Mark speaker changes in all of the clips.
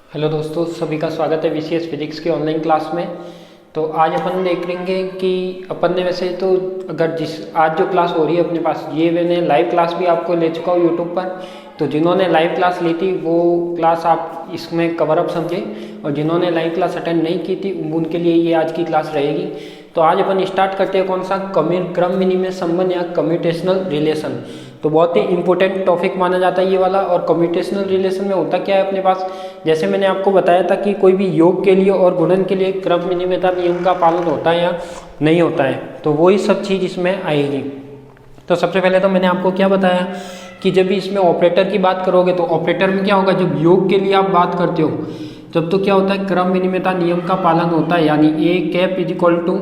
Speaker 1: Hello दोस्तों, सभी का स्वागत है वीसीएस फिजिक्स की ऑनलाइन क्लास में। तो आज अपन देख लेंगे कि अपन ने वैसे तो आज जो क्लास हो रही है अपने पास, ये मैंने लाइव क्लास भी आपको ले चुका हूँ यूट्यूब पर। तो जिन्होंने लाइव क्लास ली थी वो क्लास आप इसमें कवर अप समझे, और जिन्होंने लाइव क्लास अटेंड नहीं की थी उनके लिए ये आज की क्लास रहेगी। तो आज अपन स्टार्ट करते हैं कौन सा, क्रम विनिमय संबंध या कम्यूटेशनल रिलेशन। तो बहुत ही इंपॉर्टेंट टॉपिक माना जाता है ये वाला। और कम्यूटेशनल रिलेशन में होता क्या है अपने पास, जैसे मैंने आपको बताया था कि कोई भी योग के लिए और गुणन के लिए क्रम विनिमयता नियम का पालन होता है या नहीं होता है, तो वही सब चीज़ इसमें आएगी। तो सबसे पहले तो मैंने आपको क्या बताया कि जब भी इसमें ऑपरेटर की बात करोगे तो ऑपरेटर में क्या होगा, जब योग के लिए आप बात करते हो जब तो क्या होता है, क्रम विनिमयता नियम का पालन होता है, यानी A cap is equal to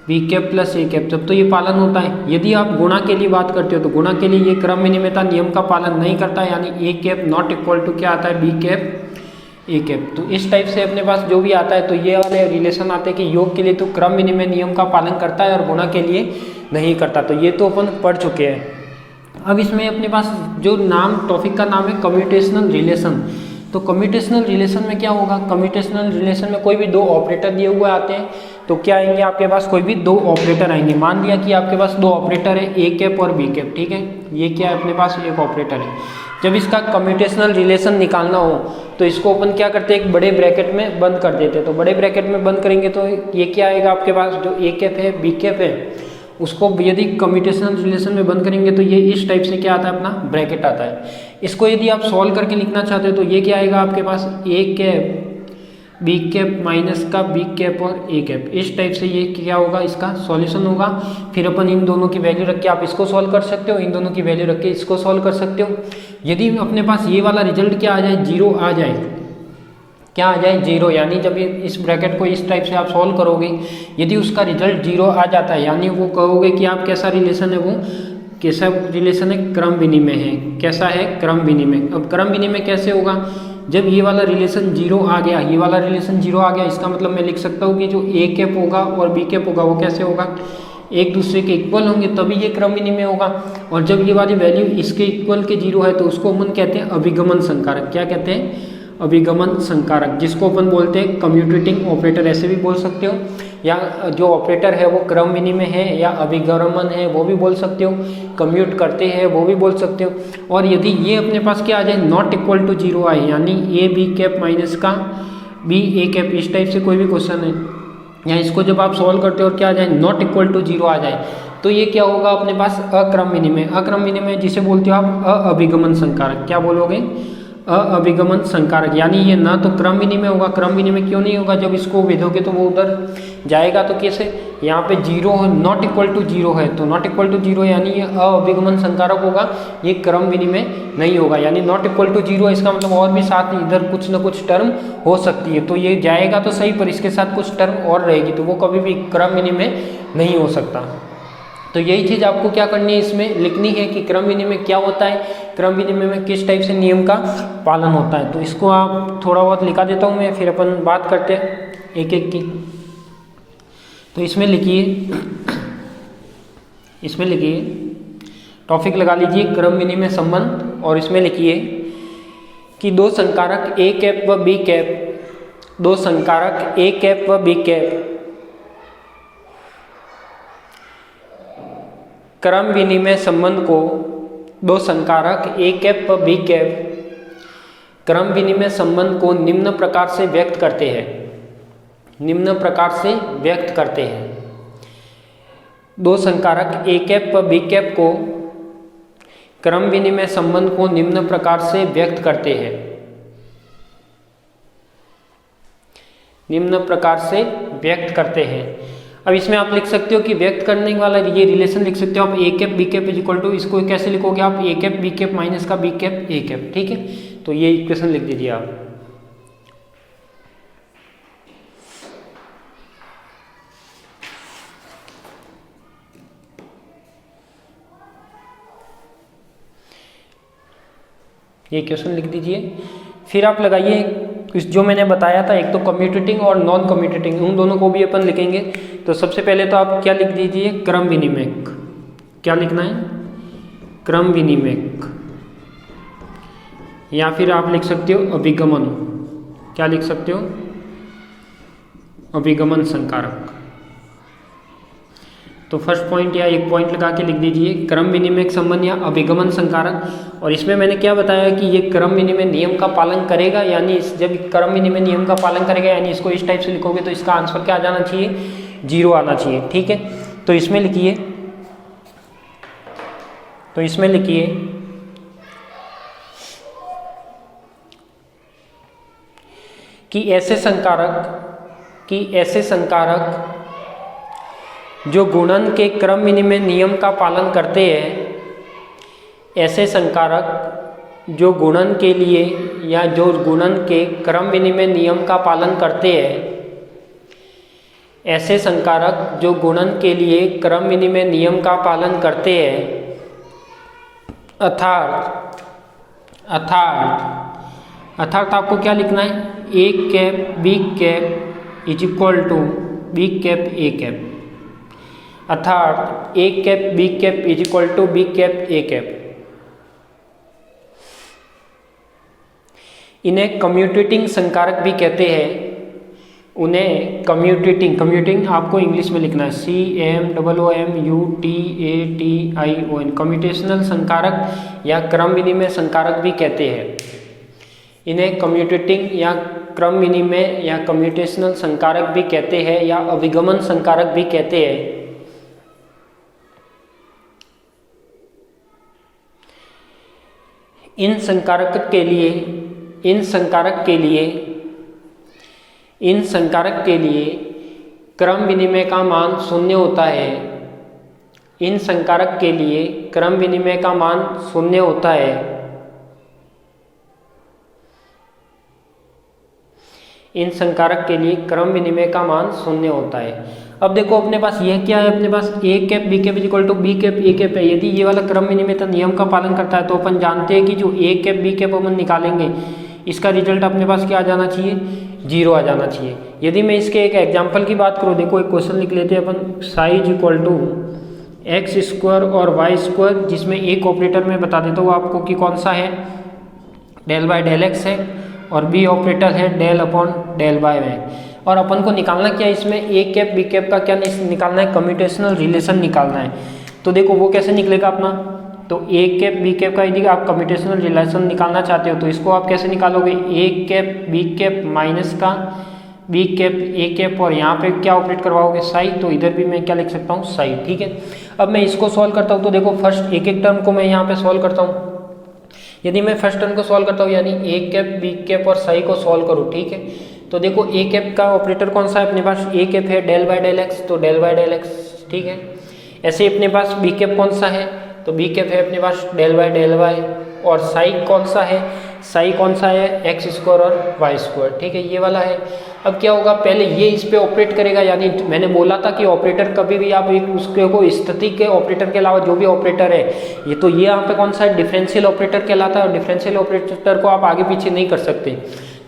Speaker 1: B cap plus A cap, जब तो ये पालन होता है। यदि आप गुणा के लिए बात करते हो तो गुणा के लिए ये क्रम विनिमयता नियम का पालन नहीं करता है, यानी A cap not equal to क्या आता है, बी कैप ए कैप। तो इस टाइप से अपने पास जो भी आता है तो ये वाले रिलेशन आते हैं कि योग के लिए तो क्रम विनिमय नियम का पालन करता है और गुणा के लिए नहीं करता। तो ये तो अपन पढ़ चुके हैं। अब इसमें अपने पास जो टॉपिक का नाम है कम्यूटेशनल रिलेशन। तो कम्यूटेशनल रिलेशन में क्या होगा, कम्यूटेशनल रिलेशन में कोई भी दो ऑपरेटर दिए हुए आते हैं तो क्या आएंगे आपके पास, कोई भी दो ऑपरेटर आएंगे। मान लिया कि आपके पास दो ऑपरेटर है, ए कैप और बी कैप, ठीक है। ये क्या है अपने पास, एक ऑपरेटर है। जब इसका कम्यूटेशनल रिलेशन निकालना हो तो इसको अपन क्या करते हैं, एक बड़े ब्रैकेट में बंद कर देते हैं। तो बड़े ब्रैकेट में बंद करेंगे तो ये क्या आएगा आपके पास, जो ए कैप है बी कैप है उसको यदि कम्यूटेशनल रिलेशन में बंद करेंगे तो ये इस टाइप से क्या आता है, अपना ब्रैकेट आता है। इसको यदि आप सॉल्व करके लिखना चाहते हो तो ये क्या आएगा आपके पास, A cap B cap minus का बी कैप और ए कैप, इस टाइप से ये क्या होगा, इसका सॉल्यूशन होगा। फिर अपन इन दोनों की वैल्यू रख के आप इसको सॉल्व कर सकते हो, इन दोनों की वैल्यू रख के इसको सॉल्व कर सकते हो। यदि अपने पास ये वाला रिजल्ट क्या आ जाए, जीरो आ जाए, क्या आ जाए, जीरो, यानी जब इस ब्रैकेट को इस टाइप से आप सॉल्व करोगे, यदि उसका रिजल्ट जीरो आ जाता है यानी वो कहोगे कि आप कैसा रिलेशन है, वो कैसा रिलेशन है, क्रम विनिमय है। कैसा है, क्रम विनिमय। अब क्रम विनिमय कैसे होगा, जब ये वाला रिलेशन जीरो आ गया, ये वाला रिलेशन जीरो आ गया, इसका मतलब मैं लिख सकता हूँ कि जो ए कैप होगा और बी कैप होगा वो कैसे होगा, एक दूसरे के इक्वल होंगे, तभी ये क्रम विनिमय होगा। और जब ये वाली वैल्यू इसके इक्वल के जीरो है तो उसको अपन कहते हैं अभिगमन संकारक। क्या कहते हैं, अभिगमन संकारक, जिसको अपन बोलते हैं कम्यूटेटिंग ऑपरेटर, ऐसे भी बोल सकते हो। या जो ऑपरेटर है वो क्रम विनिमय है या अभिगमन है वो भी बोल सकते हो, कम्यूट करते हैं वो भी बोल सकते हो। और यदि ये अपने पास क्या आ जाए, नॉट इक्वल टू जीरो आए, यानी ए बी कैप माइनस का बी ए कैप, इस टाइप से कोई भी क्वेश्चन है या इसको जब आप सॉल्व करते हो और क्या आ जाए, नॉट इक्वल टू जीरो आ जाए, तो ये क्या होगा अपने पास, अक्रम विनिमय। अक्रम विनिमय जिसे बोलते हो आप अभिगमन संकारक। क्या बोलोगे, अभिगमन संकारक, यानी ये ना तो क्रम विनिमय होगा। क्रम विनिमय क्यों नहीं होगा, जब इसको भेजोगे तो वो उधर जाएगा, तो कैसे, यहाँ पे zero not equal to zero है तो नॉट इक्वल टू जीरो यानी ये अभिगमन संकारक होगा, ये क्रम विनिमय नहीं होगा। यानी नॉट इक्वल टू जीरो, इसका मतलब और भी साथ इधर कुछ ना कुछ टर्म हो सकती है, तो ये जाएगा तो सही पर इसके साथ कुछ टर्म और रहेगी, तो वो कभी भी क्रम विनिमय नहीं हो सकता। तो यही चीज़ आपको क्या करनी है, इसमें लिखनी है कि क्रम विनिमय क्या होता है, क्रम विनिमय में किस टाइप से नियम का पालन होता है। तो इसको आप थोड़ा बहुत लिखा देता हूँ मैं, फिर अपन बात करते हैं एक एक की। तो इसमें लिखिए टॉपिक लगा लीजिए क्रम विनिमय संबंध, और इसमें लिखिए कि दो संकारक ए कैप व बी कैप, दो संकारक ए कैप व बी कैप क्रम विनिमय संबंध को, दो संकारक ए कैप व बी कैप क्रम विनिमय संबंध को निम्न प्रकार से व्यक्त करते हैं, निम्न प्रकार से व्यक्त करते हैं। दो संकारक ए कैप व बी कैप को क्रम विनिमय संबंध को निम्न प्रकार से व्यक्त करते हैं, निम्न प्रकार से व्यक्त करते हैं। अब इसमें आप लिख सकते हो कि व्यक्त करने वाला ये रिलेशन लिख सकते हो आप, A cap B cap is equal to, इसको कैसे लिखोगे आप, A cap B cap minus का बी कैप ए कैप, ठीक है। तो ये इक्वेशन लिख दीजिए आप। ये क्वेश्चन लिख दीजिए, फिर आप लगाइए जो मैंने बताया था, एक तो कम्यूटेटिंग और नॉन कम्यूटेटिंग, उन दोनों को भी अपन लिखेंगे। तो सबसे पहले तो आप क्या लिख दीजिए, क्रम विनिमय। क्या लिखना है, क्रम विनिमय, या फिर आप लिख सकते हो अभिगमन। क्या लिख सकते हो, अभिगमन संकारक। तो फर्स्ट पॉइंट या एक पॉइंट लगा के लिख दीजिए क्रम विनिमय संबंध या अभिगमन संकारक। और इसमें मैंने क्या बताया कि ये क्रम विनिमय नियम का पालन करेगा, यानी जब क्रम विनिमय नियम का पालन करेगा यानी इसको इस टाइप से लिखोगे तो इसका आंसर क्या आ जाना चाहिए, 0 आना चाहिए। ठीक है, तो इसमें लिखिए, कि ऐसे संकारक जो गुणन के क्रम विनिमय नियम का पालन करते हैं, ऐसे संकारक जो गुणन के लिए या जो गुणन के क्रम विनिमय नियम का पालन करते हैं, ऐसे संकारक जो गुणन के लिए क्रम विनिमय नियम का पालन करते हैं, अर्थात आपको क्या लिखना है, A cap B cap is equal to B cap A cap, अर्थात A cap B cap is equal to B cap A cap. इन्हें कम्यूटेटिंग संकारक भी कहते हैं। उन्हें कम्यूटिंग आपको इंग्लिश में लिखना है, CMOOMUTATION, कम्यूटेशनल संकारक या क्रम विनिमय संकारक भी कहते हैं। इन्हें कम्यूटेटिंग या क्रम विनिमय या कम्यूटेशनल संकारक भी कहते हैं या अभिगमन संकारक भी कहते हैं। इन संकारक के लिए क्रम विनिमय का मान 0 होता है। इन संकारक के लिए क्रम विनिमय का मान 0 होता है। इन संकारक के लिए क्रम विनिमय का मान 0 होता है। अब देखो अपने पास यह क्या है, अपने पास A cap B cap equal to B cap A cap है। यदि ये वाला क्रम विनिमय नियम का पालन करता है तो अपन जानते हैं कि जो ए कैप बी कैप अपन निकालेंगे इसका रिजल्ट अपने पास क्या आ जाना चाहिए, 0 आ जाना चाहिए। यदि मैं इसके एक एग्जाम्पल की बात करूँ, देखो एक क्वेश्चन लिख लेते हैं अपन, psi equal to X square और वाई स्क्वायर, जिसमें एक ऑपरेटर में बता देता हूँ आपको कि कौन सा है, डेल बाय डेल एक्स है, और बी ऑपरेटर है डेल अपॉन डेल वाई में। और अपन को निकालना क्या है इसमें, ए कैप बी कैप का क्या निकालना है, कम्यूटेशनल रिलेशन निकालना है। तो देखो वो कैसे निकलेगा अपना, तो ए कैप बी कैप का यदि आप कम्यूटेशनल रिलेशन निकालना चाहते हो तो इसको आप कैसे निकालोगे, ए कैप बी कैप माइनस का बी कैप ए कैप, और यहाँ पे क्या ऑपरेट करवाओगे, साई। तो इधर भी मैं क्या लिख सकता हूँ, साई। ठीक है, अब मैं इसको सॉल्व करता हूँ। तो देखो फर्स्ट एक एक टर्म को मैं यहाँ पे सॉल्व करता हूँ। यदि मैं फर्स्ट टर्म को सॉल्व करता हूँ यानी ए कैप बी कैप और साई को सॉल्व करूँ, ठीक है, तो देखो ए कैप का ऑपरेटर कौन सा है अपने पास, ए कैप है डेल बाय डेल एक्स, तो डेल बाय डेल एक्स। ठीक है, ऐसे अपने पास बी कैप कौन सा है, तो बी कैप है अपने पास डेल बाय डेल वाई, और साई कौन सा है, साई कौन सा है, एक्स स्क्वायर और वाई स्क्वायर। ठीक है, ये वाला है। अब क्या होगा, पहले ये इस पे ऑपरेट करेगा, यानी मैंने बोला था कि ऑपरेटर कभी भी आप एक उसके को स्थिति के ऑपरेटर के अलावा जो भी ऑपरेटर है, ये तो ये यहाँ पे कौन सा है, डिफरेंशियल ऑपरेटर कहलाता है, और डिफरेंशियल ऑपरेटर को आप आगे पीछे नहीं कर सकते।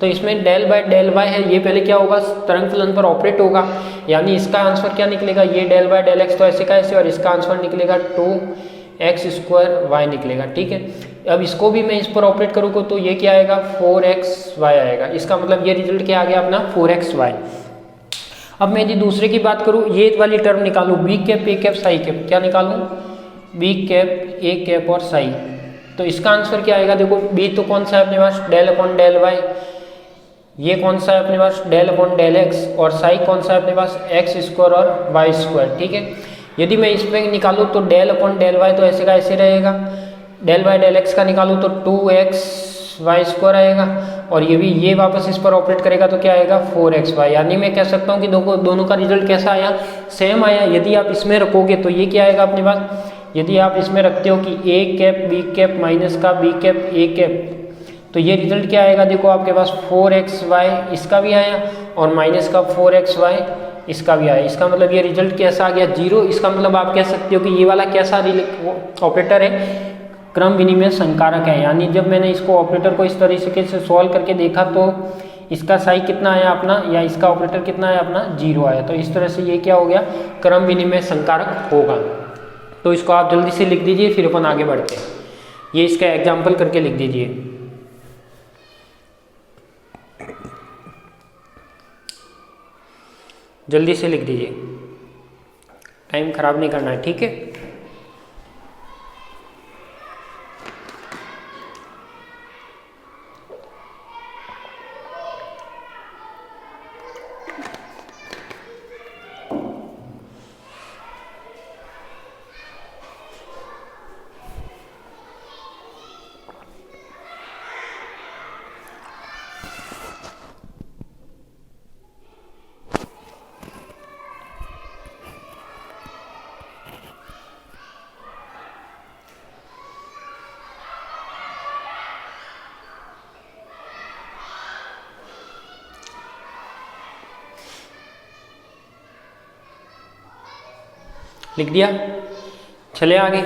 Speaker 1: तो इसमें डेल बाय डेल वाई है, ये पहले क्या होगा, तरंग फलन पर ऑपरेट होगा, यानी इसका आंसर क्या निकलेगा, ये डेल बाय डेल एक्स तो ऐसे का ऐसे, और इसका आंसर निकलेगा 2x स्क्वायर वाई निकलेगा। ठीक है, अब इसको भी मैं इस पर ऑपरेट करूँगा तो ये क्या आएगा, 4xy आएगा। इसका मतलब ये रिजल्ट क्या आ गया अपना, 4xy। अब मैं यदि दूसरे की बात करूँ, ये वाली टर्म निकालूँ, B cap A cap psi cap, क्या निकालूँ, बी कैप ए कैप और साई। तो इसका आंसर क्या आएगा, देखो बी तो कौन सा है अपने पास, डेल अपॉन डेल वाई, ये कौन सा है अपने पास, डेल अपॉन डेल एक्स, और साई कौन सा है अपने पास, एक्स स्क्वायर और वाई स्क्वायर। ठीक है, यदि मैं इस पर निकालूँ तो डेल अपॉन डेल वाई तो ऐसे का ऐसे रहेगा, डेल बाय डेल एक्स का निकालूँ तो 2xy स्क्वायर आएगा, और ये भी ये वापस इस पर ऑपरेट करेगा तो क्या आएगा, 4xy। यानी मैं कह सकता हूँ कि दोनों का रिजल्ट कैसा आया, सेम आया। यदि आप इसमें रखोगे तो ये क्या आएगा अपने पास, यदि आप इसमें रखते हो कि ए कैप बी कैप माइनस का बी कैप ए कैप, तो ये रिजल्ट क्या आएगा, देखो आपके पास 4xy इसका भी आया, और माइनस का 4xy इसका भी आया। इसका मतलब ये रिजल्ट कैसा आ गया, 0। इसका मतलब आप कह सकते हो कि ये वाला कैसा ऑपरेटर है, क्रम विनिमय संकारक है। यानी जब मैंने इसको ऑपरेटर को इस तरीके से सॉल्व करके देखा तो इसका साई कितना आया अपना, या इसका ऑपरेटर कितना आया अपना, 0 आया। तो इस तरह से ये क्या हो गया, क्रम विनिमय संकारक होगा। तो इसको आप जल्दी से लिख दीजिए, फिर अपन आगे बढ़ते हैं। ये इसका एग्जाम्पल करके लिख दीजिए। जल्दी से लिख दीजिए, टाइम खराब नहीं करना है, ठीक है। लिख दिया, चले आगे।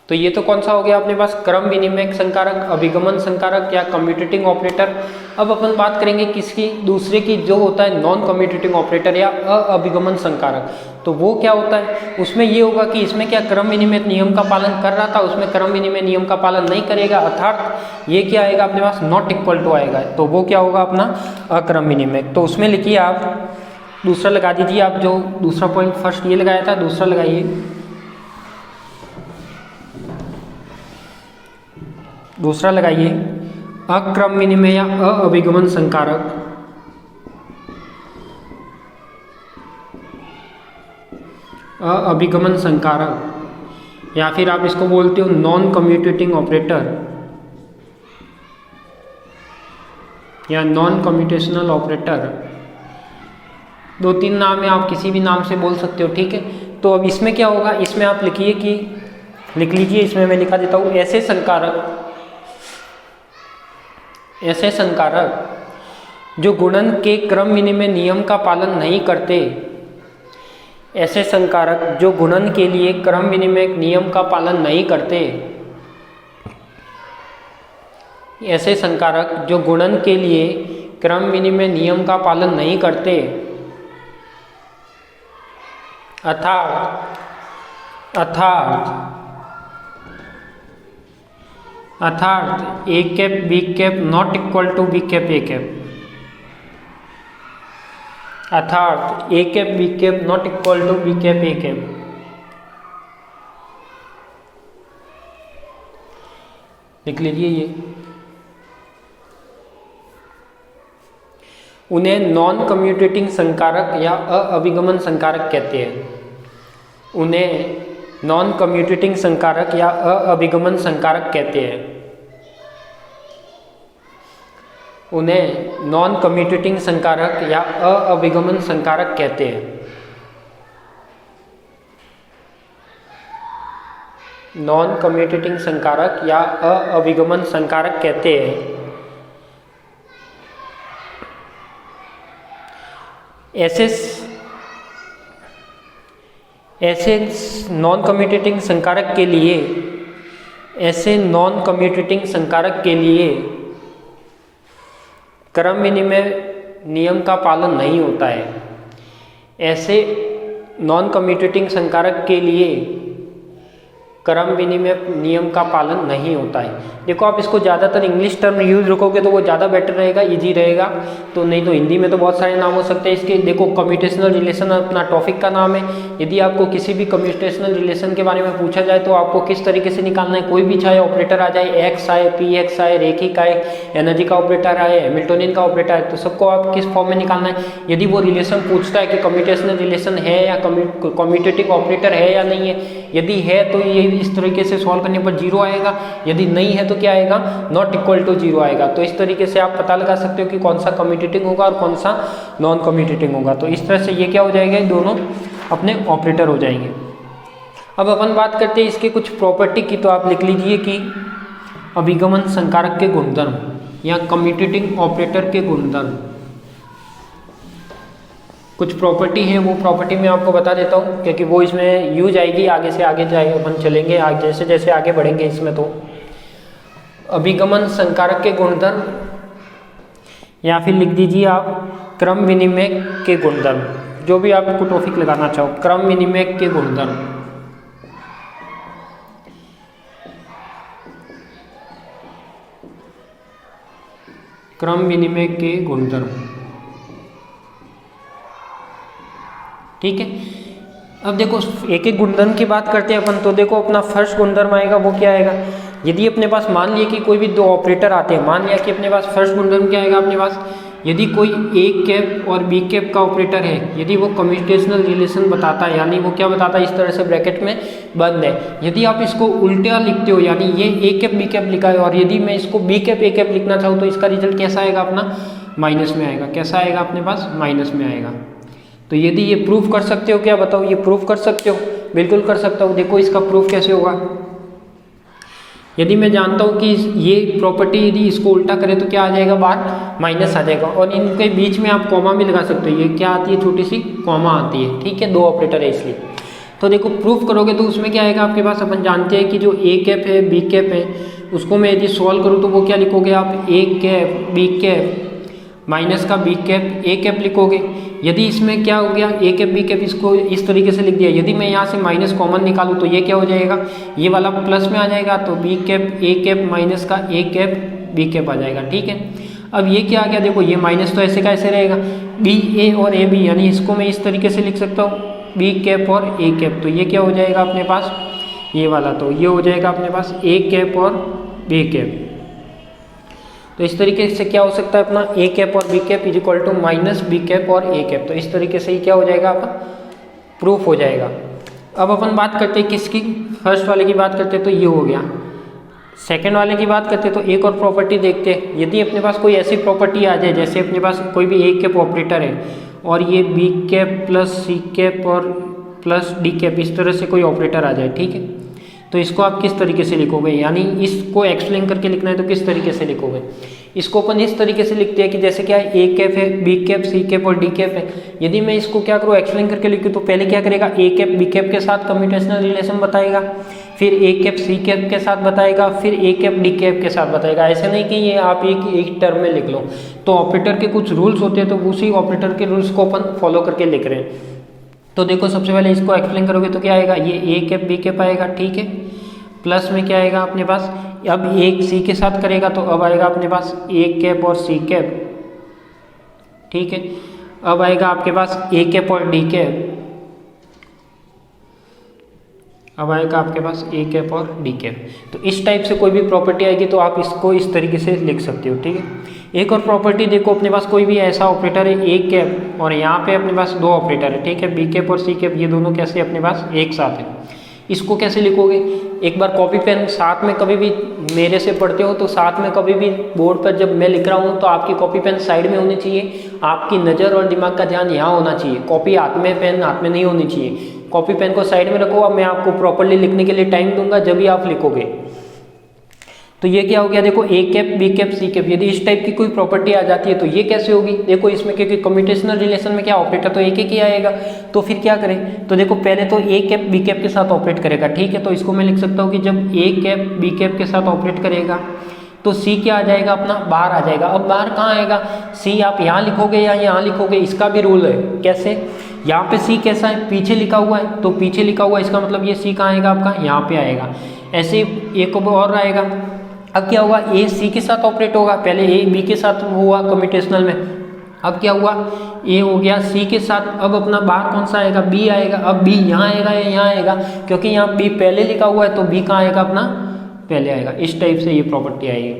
Speaker 1: तो ये तो कौन सा हो गया अपने पास, क्रम विनिमयक संकारक, अभिगमन संकारक या कम्यूटेटिंग ऑपरेटर। अब अपन बात करेंगे किसकी, दूसरे की, जो होता है नॉन कम्यूटेटिंग ऑपरेटर या अभिगमन संकारक। तो वो क्या होता है, उसमें ये होगा कि इसमें क्या क्रम विनिमय नियम का पालन कर रहा था, उसमें क्रम विनिमय नियम का पालन नहीं करेगा, अर्थात ये क्या आएगा अपने पास, नॉट इक्वल टू आएगा। तो वो क्या होगा अपना अक्रम विनिमय। तो उसमें लिखिए आप दूसरा लगा दीजिए, आप जो दूसरा पॉइंट फर्स्ट ये लगाया था दूसरा लगाइए, दूसरा लगाइए, अक्रम विनिमय या अभिगमन संकारक, अभिगमन संकारक, या फिर आप इसको बोलते हो नॉन कम्यूटेटिंग ऑपरेटर या नॉन कम्यूटेशनल ऑपरेटर। दो तीन नाम है, आप किसी भी नाम से बोल सकते हो, ठीक है। तो अब इसमें क्या होगा, इसमें आप लिखिए कि, लिख लीजिए, इसमें मैं लिखा देता हूं, ऐसे संकारक, ऐसे संकारक जो गुणन के क्रम विनिमय नियम का पालन नहीं करते, ऐसे संकारक जो गुणन के लिए क्रम विनिमय नियम का पालन नहीं करते, ऐसे संकारक जो गुणन के लिए क्रम विनिमय नियम का पालन नहीं करते, अर्थात A cap B cap not equal to B cap A cap, अर्थात A cap B cap not equal to B cap A cap. लिख लीजिए ये, उन्हें नॉन कम्यूटेटिंग संकारक या अभिगमन संकारक कहते हैं। उन्हें नॉन कम्यूटेटिंग संकारक या अभिगमन संकारक कहते हैं। उन्हें नॉन कम्यूटेटिंग संकारक या अभिगमन संकारक कहते हैं। नॉन कम्यूटेटिंग संकारक या अभिगमन संकारक कहते हैं। ऐसे नॉन कम्यूटेटिंग संकारक के लिए, ऐसे नॉन कम्यूटेटिंग संकारक के लिए क्रम विनिमय नियम का पालन नहीं होता है। ऐसे नॉन कम्यूटेटिंग संकारक के लिए क्रम विनिमय नियम का पालन नहीं होता है। देखो आप इसको ज़्यादातर इंग्लिश टर्म यूज रखोगे तो वो ज़्यादा बेटर रहेगा, इजी रहेगा। तो नहीं तो हिंदी में तो बहुत सारे नाम हो सकते हैं इसके। देखो कम्यूटेशनल रिलेशन अपना टॉपिक का नाम है। यदि आपको किसी भी कम्यूटेशनल रिलेशन के बारे में पूछा जाए तो आपको किस तरीके से निकालना है, कोई भी चाहे ऑपरेटर आ जाए, एक्स आए, पी एक्स आए, रेखिक आए, एनर्जी का ऑपरेटर आए, हैमिल्टोनियन का ऑपरेटर आए, तो सबको आप किस फॉर्म में निकालना है। यदि वो रिलेशन पूछता है कि कम्यूटेशनल रिलेशन है या कम्यूटेटिव ऑपरेटर है या नहीं है, यदि है तो ये इस तरीके से सॉल्व करने पर 0 आएगा, यदि नहीं है तो क्या आएगा, नॉट इक्वल टू 0 आएगा। तो इस तरीके से आप पता लगा सकते हो कि कौन सा कम्यूटेटिंग होगा और कौन सा नॉन कम्यूटेटिंग होगा। तो इस तरह से ये क्या हो जाएगा, दोनों अपने ऑपरेटर हो जाएंगे। अब अपन बात करते हैं इसके कुछ प्रॉपर्टी की। तो आप लिख लीजिए कि अभिगमन संकारक के गुणधर्म या कम्यूटेटिंग ऑपरेटर के गुणधर्म, कुछ प्रॉपर्टी है, वो प्रॉपर्टी मैं आपको बता देता हूँ क्योंकि वो इसमें यूज आएगी, आगे से आगे जाए अपन चलेंगे, आगे जैसे जैसे आगे बढ़ेंगे इसमें। तो अभिगमन संकारक के गुणधर्म या फिर लिख दीजिए आप क्रम विनिमय के गुणधर्म, जो भी आपको टॉपिक लगाना चाहो, क्रम विनिमय के गुणधर्म। क्रम विनिमय के गुणधर्म ठीक है। अब देखो एक एक गुणधर्म की बात करते हैं अपन, तो देखो अपना फर्स्ट गुणधर्म आएगा वो क्या आएगा, यदि अपने पास मान लिया कि कोई भी दो ऑपरेटर आते हैं, मान लिया कि अपने पास फर्स्ट गुणधर्म क्या आएगा अपने पास, यदि कोई ए कैप और बी कैप का ऑपरेटर है, यदि वो कम्यूटेशनल रिलेशन बताता है, यानी वो क्या बताता है, इस तरह से ब्रैकेट में बंद है। यदि आप इसको उल्टा लिखते हो, यानी ये ए कैप बी कैप लिखा है और यदि मैं इसको बी कैप ए कैप लिखना चाहूँ तो इसका रिजल्ट कैसा आएगा अपना, माइनस में आएगा। कैसा आएगा अपने पास, माइनस में आएगा। तो यदि ये प्रूफ कर सकते हो, क्या बताओ, ये प्रूफ कर सकते हो? बिल्कुल कर सकता हूँ। देखो इसका प्रूफ कैसे होगा, यदि मैं जानता हूँ कि ये प्रॉपर्टी यदि इसको उल्टा करें तो क्या आ जाएगा, बाहर माइनस आ जाएगा, और इनके बीच में आप कॉमा भी लगा सकते हो। ये क्या आती है, छोटी सी कॉमा आती है, ठीक है, दो ऑपरेटर है इसलिए। तो देखो प्रूफ करोगे तो उसमें क्या आएगा आपके पास, अपन जानते हैं कि जो ए कैप है बी कैप है, उसको मैं यदि सॉल्व करूँ तो वो क्या लिखोगे आप, A cap B cap minus का बी कैप ए कैप लिखोगे। यदि इसमें क्या हो गया, ए कैप बी कैप, इसको इस तरीके से लिख दिया। यदि मैं यहाँ से माइनस कॉमन निकालूँ तो ये क्या हो जाएगा, ये वाला प्लस में आ जाएगा, तो B cap A cap minus का ए कैप बी कैप आ जाएगा, ठीक है। अब ये क्या आ गया, देखो ये माइनस तो ऐसे का ऐसे रहेगा, बी ए और ए बी, यानी इसको मैं इस तरीके से लिख सकता हूँ, बी कैप और ए कैप, तो ये क्या हो जाएगा अपने पास, ये वाला, तो ये हो जाएगा अपने पास ए कैप और बी कैप। तो इस तरीके से क्या हो सकता है अपना, ए कैप और B cap is equal to minus B cap और ए कैप। तो इस तरीके से ही क्या हो जाएगा आपका प्रूफ हो जाएगा। अब अपन बात करते हैं किसकी, फर्स्ट वाले की बात करते हैं तो ये हो गया। सेकंड वाले की बात करते हैं तो एक और प्रॉपर्टी देखते हैं। यदि अपने पास कोई ऐसी प्रॉपर्टी आ जाए, जैसे अपने पास कोई भी ए कैप ऑपरेटर है और ये B cap plus C cap और प्लस डी कैप, इस तरह से कोई ऑपरेटर आ जाए, ठीक है, तो इसको आप किस तरीके से लिखोगे, यानी इसको एक्सप्लेन करके लिखना है तो किस तरीके से लिखोगे। इसको अपन इस तरीके से लिखते हैं कि जैसे क्या ए कैप है, बी कैप, सी कैप और डी कैप है। यदि मैं इसको क्या करूँ, एक्सप्लेन करके लिखूँ तो पहले क्या करेगा, ए कैप बी कैप के साथ कम्यूटेशनल रिलेशन बताएगा, फिर ए कैप सी कैप के साथ बताएगा, फिर ए कैप डी कैप के साथ बताएगा। ऐसे नहीं कि ये आप एक टर्म में लिख लो। तो ऑपरेटर के कुछ रूल्स होते हैं, तो उसी ऑपरेटर के रूल्स को अपन फॉलो करके लिख रहे हैं। तो देखो सबसे पहले इसको एक्सप्लेन करोगे तो क्या आएगा, ये ए कैप बी कैप आएगा, ठीक है, प्लस में क्या आएगा अपने पास, अब एक सी के साथ करेगा तो अब आएगा अपने पास ए कैप और सी कैप, ठीक है। अब आएगा आपके पास ए कैप और डी कैप, अब आएगा आपके पास ए कैप और डी कैप। तो इस टाइप से कोई भी प्रॉपर्टी आएगी तो आप इसको इस तरीके से लिख सकते हो, ठीक है। एक और प्रॉपर्टी देखो, अपने पास कोई भी ऐसा ऑपरेटर है ए कैप और यहाँ पे अपने पास दो ऑपरेटर है, ठीक है, बी कैप और सी कैप, ये दोनों कैसे अपने पास एक साथ है। इसको कैसे लिखोगे, एक बार कॉपी पेन साथ में, कभी भी मेरे से पढ़ते हो तो साथ में कभी भी बोर्ड पर जब मैं लिख रहा हूँ तो आपकी कॉपी पेन साइड में होनी चाहिए, आपकी नज़र और दिमाग का ध्यान यहाँ होना चाहिए। कॉपी हाथ में, पेन हाथ में नहीं होनी चाहिए। कॉपी पेन को साइड में रखो। अब मैं आपको प्रॉपरली लिखने के लिए टाइम दूंगा, जब भी आप लिखोगे। तो ये क्या हो गया, देखो A cap B cap C cap, यदि इस टाइप की कोई प्रॉपर्टी आ जाती है तो ये कैसे होगी, देखो इसमें क्योंकि कम्यूटेशनल रिलेशन में क्या ऑपरेटर तो एक ही आएगा, तो फिर क्या करें, तो देखो पहले तो ए कैप बी कैप के साथ ऑपरेट करेगा, ठीक है। तो इसको मैं लिख सकता हूँ कि जब ए कैप बी कैप के साथ ऑपरेट करेगा तो सी क्या आ जाएगा अपना, बाहर आ जाएगा। अब बाहर कहाँ आएगा, सी आप यहाँ लिखोगे या यहाँ लिखोगे, इसका भी रूल है। कैसे, यहाँ पे सी कैसा है, पीछे लिखा हुआ है, तो पीछे लिखा हुआ है इसका मतलब ये सी कहाँ आएगा आपका, यहाँ पे आएगा। ऐसे एक और आएगा। अब क्या हुआ, ए सी के साथ ऑपरेट होगा, पहले ए बी के साथ हुआ कम्यूटेशनल में, अब क्या हुआ, ए हो गया सी के साथ। अब अपना बाहर कौन सा आएगा, बी आएगा। अब बी यहाँ आएगा या यहाँ आएगा, क्योंकि यहाँ बी पहले लिखा हुआ है तो बी कहाँ आएगा अपना, पहले आएगा। इस टाइप से ये प्रॉपर्टी आएगी।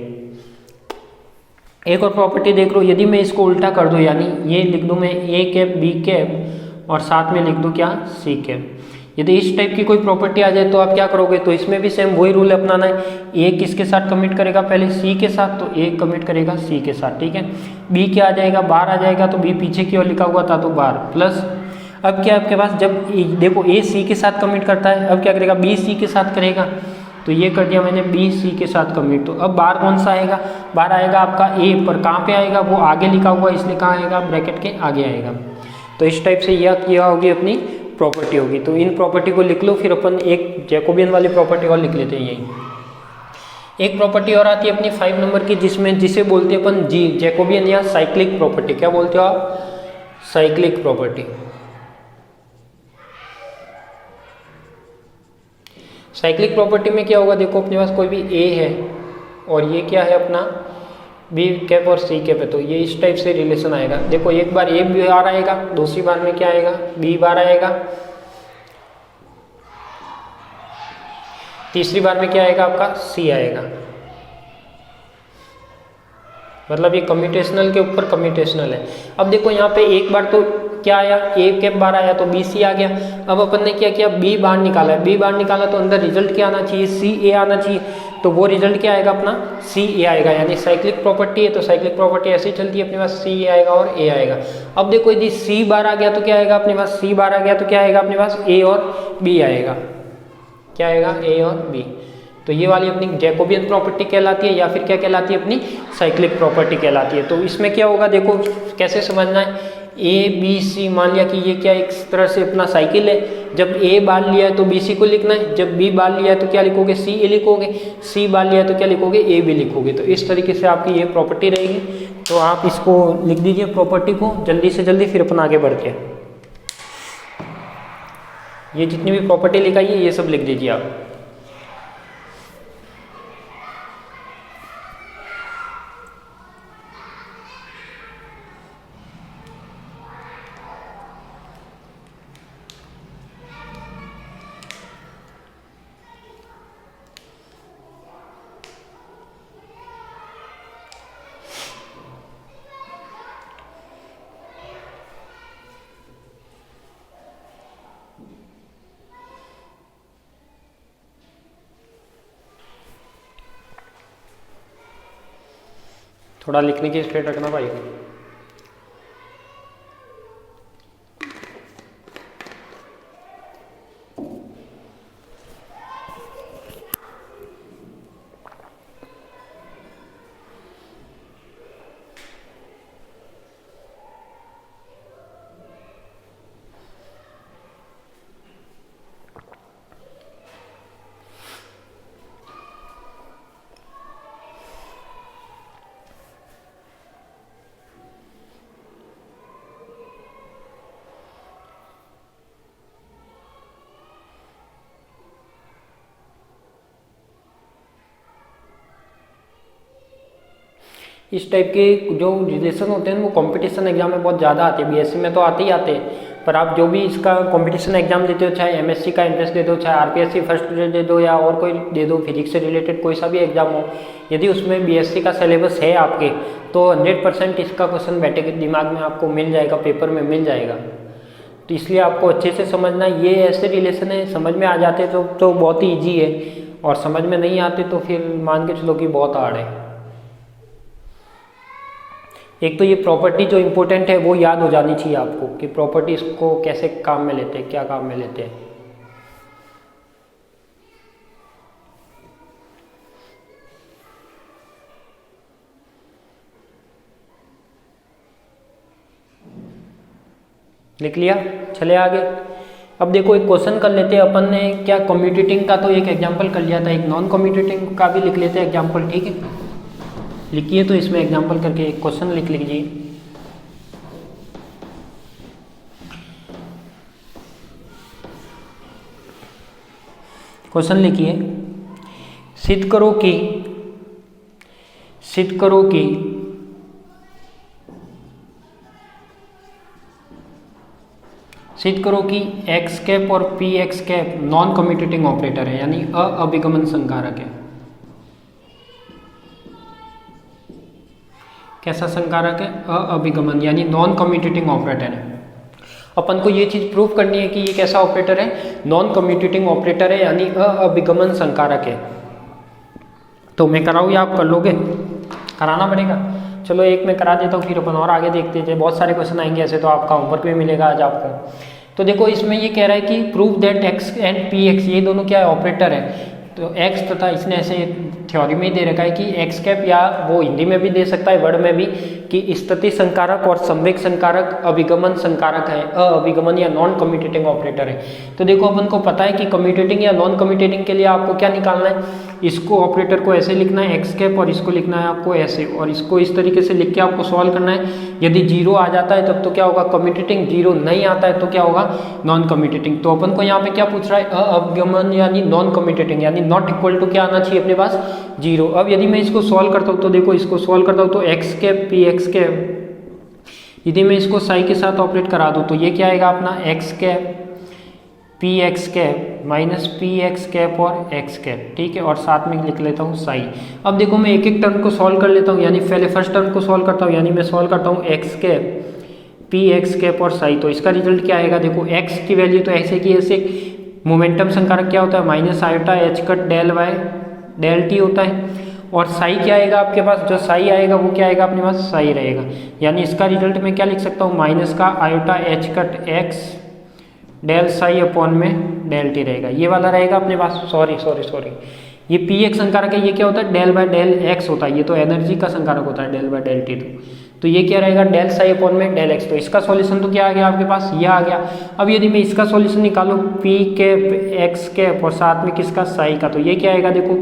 Speaker 1: एक और प्रॉपर्टी देख लो, यदि मैं इसको उल्टा कर दूं, यानी ये लिख दूं मैं ए कैप बी कैप और साथ में लिख दूं क्या, सी कैप। यदि इस टाइप की कोई प्रॉपर्टी आ जाए तो आप क्या करोगे, तो इसमें भी सेम वही रूल अपनाना है। ए किसके साथ कमिट करेगा, पहले सी के साथ, तो ए कमिट करेगा सी के साथ, ठीक है। बी क्या आ जाएगा, बाहर आ जाएगा, तो बी पीछे की ओर लिखा हुआ था तो बाहर, प्लस अब क्या आपके पास, जब देखो ए सी के साथ कमिट करता है, अब क्या करेगा, बी सी के साथ करेगा, तो ये कर दिया मैंने बी सी के साथ कमिट। तो अब बाहर कौन सा आएगा, बाहर आएगा आपका ए, पर कहाँ पे आएगा, वो आगे लिखा हुआ इसलिए कहाँ आएगा, ब्रैकेट के आगे आएगा। तो इस टाइप से यह किया होगी अपनी प्रॉपर्टी होगी। तो इन प्रॉपर्टी को लिख लो, फिर अपन एक जैकोबियन वाली प्रॉपर्टी और लिख लेते हैं। यही एक प्रॉपर्टी और आती है अपनी 5 नंबर की, जिसे बोलते हैं अपन जी जैकोबियन या साइक्लिक प्रॉपर्टी। क्या बोलते हो आप, साइक्लिक प्रॉपर्टी। साइक्लिक प्रॉपर्टी में क्या होगा, देखो अपने पास कोई भी ए है और ये क्या है अपना बी कैप और सी कैप है, तो ये इस टाइप से रिलेशन आएगा। देखो एक बार ए बार आएगा, दूसरी बार में क्या आएगा, बी बार आएगा, तीसरी बार में क्या आएगा आपका, सी आएगा। मतलब ये कम्यूटेशनल के ऊपर कम्यूटेशनल है। अब देखो यहाँ पे एक बार तो क्या आया, ए कैप बार आया तो बी सी आ गया। अब अपन ने क्या किया, बी बार निकाला है, बी बार निकाला तो अंदर रिजल्ट क्या आना चाहिए, सी ए आना चाहिए। तो वो रिजल्ट क्या आएगा अपना, सी ए आएगा। यानी साइक्लिक प्रॉपर्टी है तो साइक्लिक प्रॉपर्टी ऐसे ही चलती है, अपने पास सी ए आएगा और ए आएगा। अब देखो यदि सी बार आ गया तो क्या आएगा अपने पास, सी बार आ गया तो क्या आएगा अपने पास, ए और बी आएगा। क्या आएगा, ए और बी। तो ये वाली अपनी जैकोबियन प्रॉपर्टी कहलाती है, या फिर क्या कहलाती है, अपनी साइक्लिक प्रॉपर्टी कहलाती है। तो इसमें क्या होगा, देखो कैसे समझना है, ए बी सी मान लिया कि ये क्या एक तरह से अपना साइकिल है। जब ए बार लिया है तो बी सी को लिखना है, जब बी बार लिया है तो क्या लिखोगे, सी ए लिखोगे, सी बार लिया है तो क्या लिखोगे, ए बी लिखोगे। तो इस तरीके से आपकी ये प्रॉपर्टी रहेगी। तो आप इसको लिख दीजिए प्रॉपर्टी को जल्दी से जल्दी, फिर अपन आगे बढ़ते हैं। ये जितनी भी प्रॉपर्टी लिखाई है ये सब लिख दीजिए आप। थोड़ा लिखने की स्पीड रखना भाई। इस टाइप के जो रिलेशन होते हैं वो कंपटीशन एग्जाम में बहुत ज़्यादा आते हैं। बीएससी में तो आते ही आते हैं, पर आप जो भी इसका कंपटीशन एग्जाम देते हो, चाहे एमएससी का एंट्रेंस दे दो, चाहे आरपीएससी फर्स्ट ग्रेड दे दो, या और कोई दे दो, फिजिक्स से रिलेटेड कोई सा भी एग्जाम हो, यदि उसमें बीएससी का सिलेबस है आपके, तो 100% इसका क्वेश्चन बैठे दिमाग में आपको मिल जाएगा, पेपर में मिल जाएगा। तो इसलिए आपको अच्छे से समझना, ये ऐसे रिलेशन है, समझ में आ जाते तो बहुत ही ईजी है, और समझ में नहीं आते तो फिर मान के चलो कि बहुत हार्ड है। एक तो ये प्रॉपर्टी जो इम्पोर्टेंट है वो याद हो जानी चाहिए आपको, कि प्रॉपर्टीज को कैसे काम में लेते हैं, क्या काम में लेते हैं। लिख लिया, चले आगे। अब देखो एक क्वेश्चन कर लेते हैं अपन ने, क्या कम्यूटेटिंग का तो एक एग्जांपल कर लिया था, एक नॉन कम्यूटेटिंग का भी लिख लेते हैं एग्जांपल, ठीक है। लिखिए, तो इसमें एग्जांपल करके एक क्वेश्चन लिख लीजिए। क्वेश्चन लिखिए, सिद्ध करो कि एक्स कैप और P X cap non commutating operator है, यानी अभिगमन संकारक है। कैसा संकारक है, अभिगमन, यानी नॉन कम्यूटेटिंग ऑपरेटर है। अपन को ये चीज प्रूव करनी है कि ये कैसा ऑपरेटर है, नॉन कम्यूटेटिंग ऑपरेटर है, यानी अभिगमन संकारक है। तो मैं कराऊँ या आप कर लोगे, कराना पड़ेगा। चलो एक मैं करा देता हूँ, फिर अपन और आगे देखते हैं। बहुत सारे क्वेश्चन आएंगे ऐसे, तो आपका होमवर्क भी मिलेगा आज आपको। तो देखो इसमें ये कह रहा है कि prove that x and P x, ये दोनों क्या है, ऑपरेटर है। तो एक्स तथा इसने ऐसे थ्योरी में ही दे रखा है कि एक्स कैप, या वो हिंदी में भी दे सकता है वर्ड में भी, कि स्थिति संकारक और संवेग संकारक अभिगमन संकारक है, अभिगमन या नॉन कम्यूटेटिंग ऑपरेटर है। तो देखो अपन को पता है कि कम्यूटेटिंग या नॉन कम्यूटेटिंग के लिए आपको क्या निकालना है, इसको ऑपरेटर को ऐसे लिखना है एक्स कैप, और इसको लिखना है आपको ऐसे, और इसको इस तरीके से लिख के आपको सॉल्व करना है। यदि जीरो आ जाता है तब तो क्या होगा, कम्यूटेटिंग, जीरो नहीं आता है तो क्या होगा, नॉन कम्यूटेटिंग। तो अपन को यहाँ पे क्या पूछ रहा है, अभिगमन यानी नॉन कम्यूटेटिंग, यानी नॉट इक्वल टू क्या आना चाहिए अपने पास, 0। अब यदि मैं इसको सॉल्व करता हूँ तो देखो, इसको सॉल्व करता हूँ तो x cap P X cap, यदि मैं इसको साई के साथ ऑपरेट करा दूँ तो ये क्या आएगा अपना x cap P X cap minus P X cap और एक्स कैप, ठीक है, और साथ में लिख लेता हूँ साई। अब देखो मैं एक एक टर्म को सॉल्व कर लेता हूँ, यानी पहले फर्स्ट टर्म को सॉल्व करता हूँ, यानी मैं सॉल्व करता हूँ x cap P X cap और साई। तो इसका रिजल्ट क्या आएगा, देखो एक्स की वैल्यू तो ऐसे की ऐसे, मोमेंटम संकारक क्या होता है minus iota H cut del Y del T होता है, और साई क्या आएगा आपके पास, जो साई आएगा वो क्या आएगा अपने पास साई रहेगा, यानी इसका रिजल्ट मैं क्या लिख सकता हूँ माइनस का iota H cut X del psi upon में डेल टी रहेगा, ये वाला रहेगा अपने पास। सॉरी ये पी एक्स संकारक है, ये क्या होता है डेल बाय डेल एक्स होता है, ये तो एनर्जी का संकारक होता है डेल बाय डेल टी। तो ये क्या रहेगा डेल साई अपॉन में डेल एक्स। तो इसका सॉल्यूशन तो क्या आ गया आपके पास, ये आ गया। अब यदि मैं इसका सॉल्यूशन निकालूं पी कैप एक्स कैप और साथ में किसका साई का, तो ये क्या आएगा देखो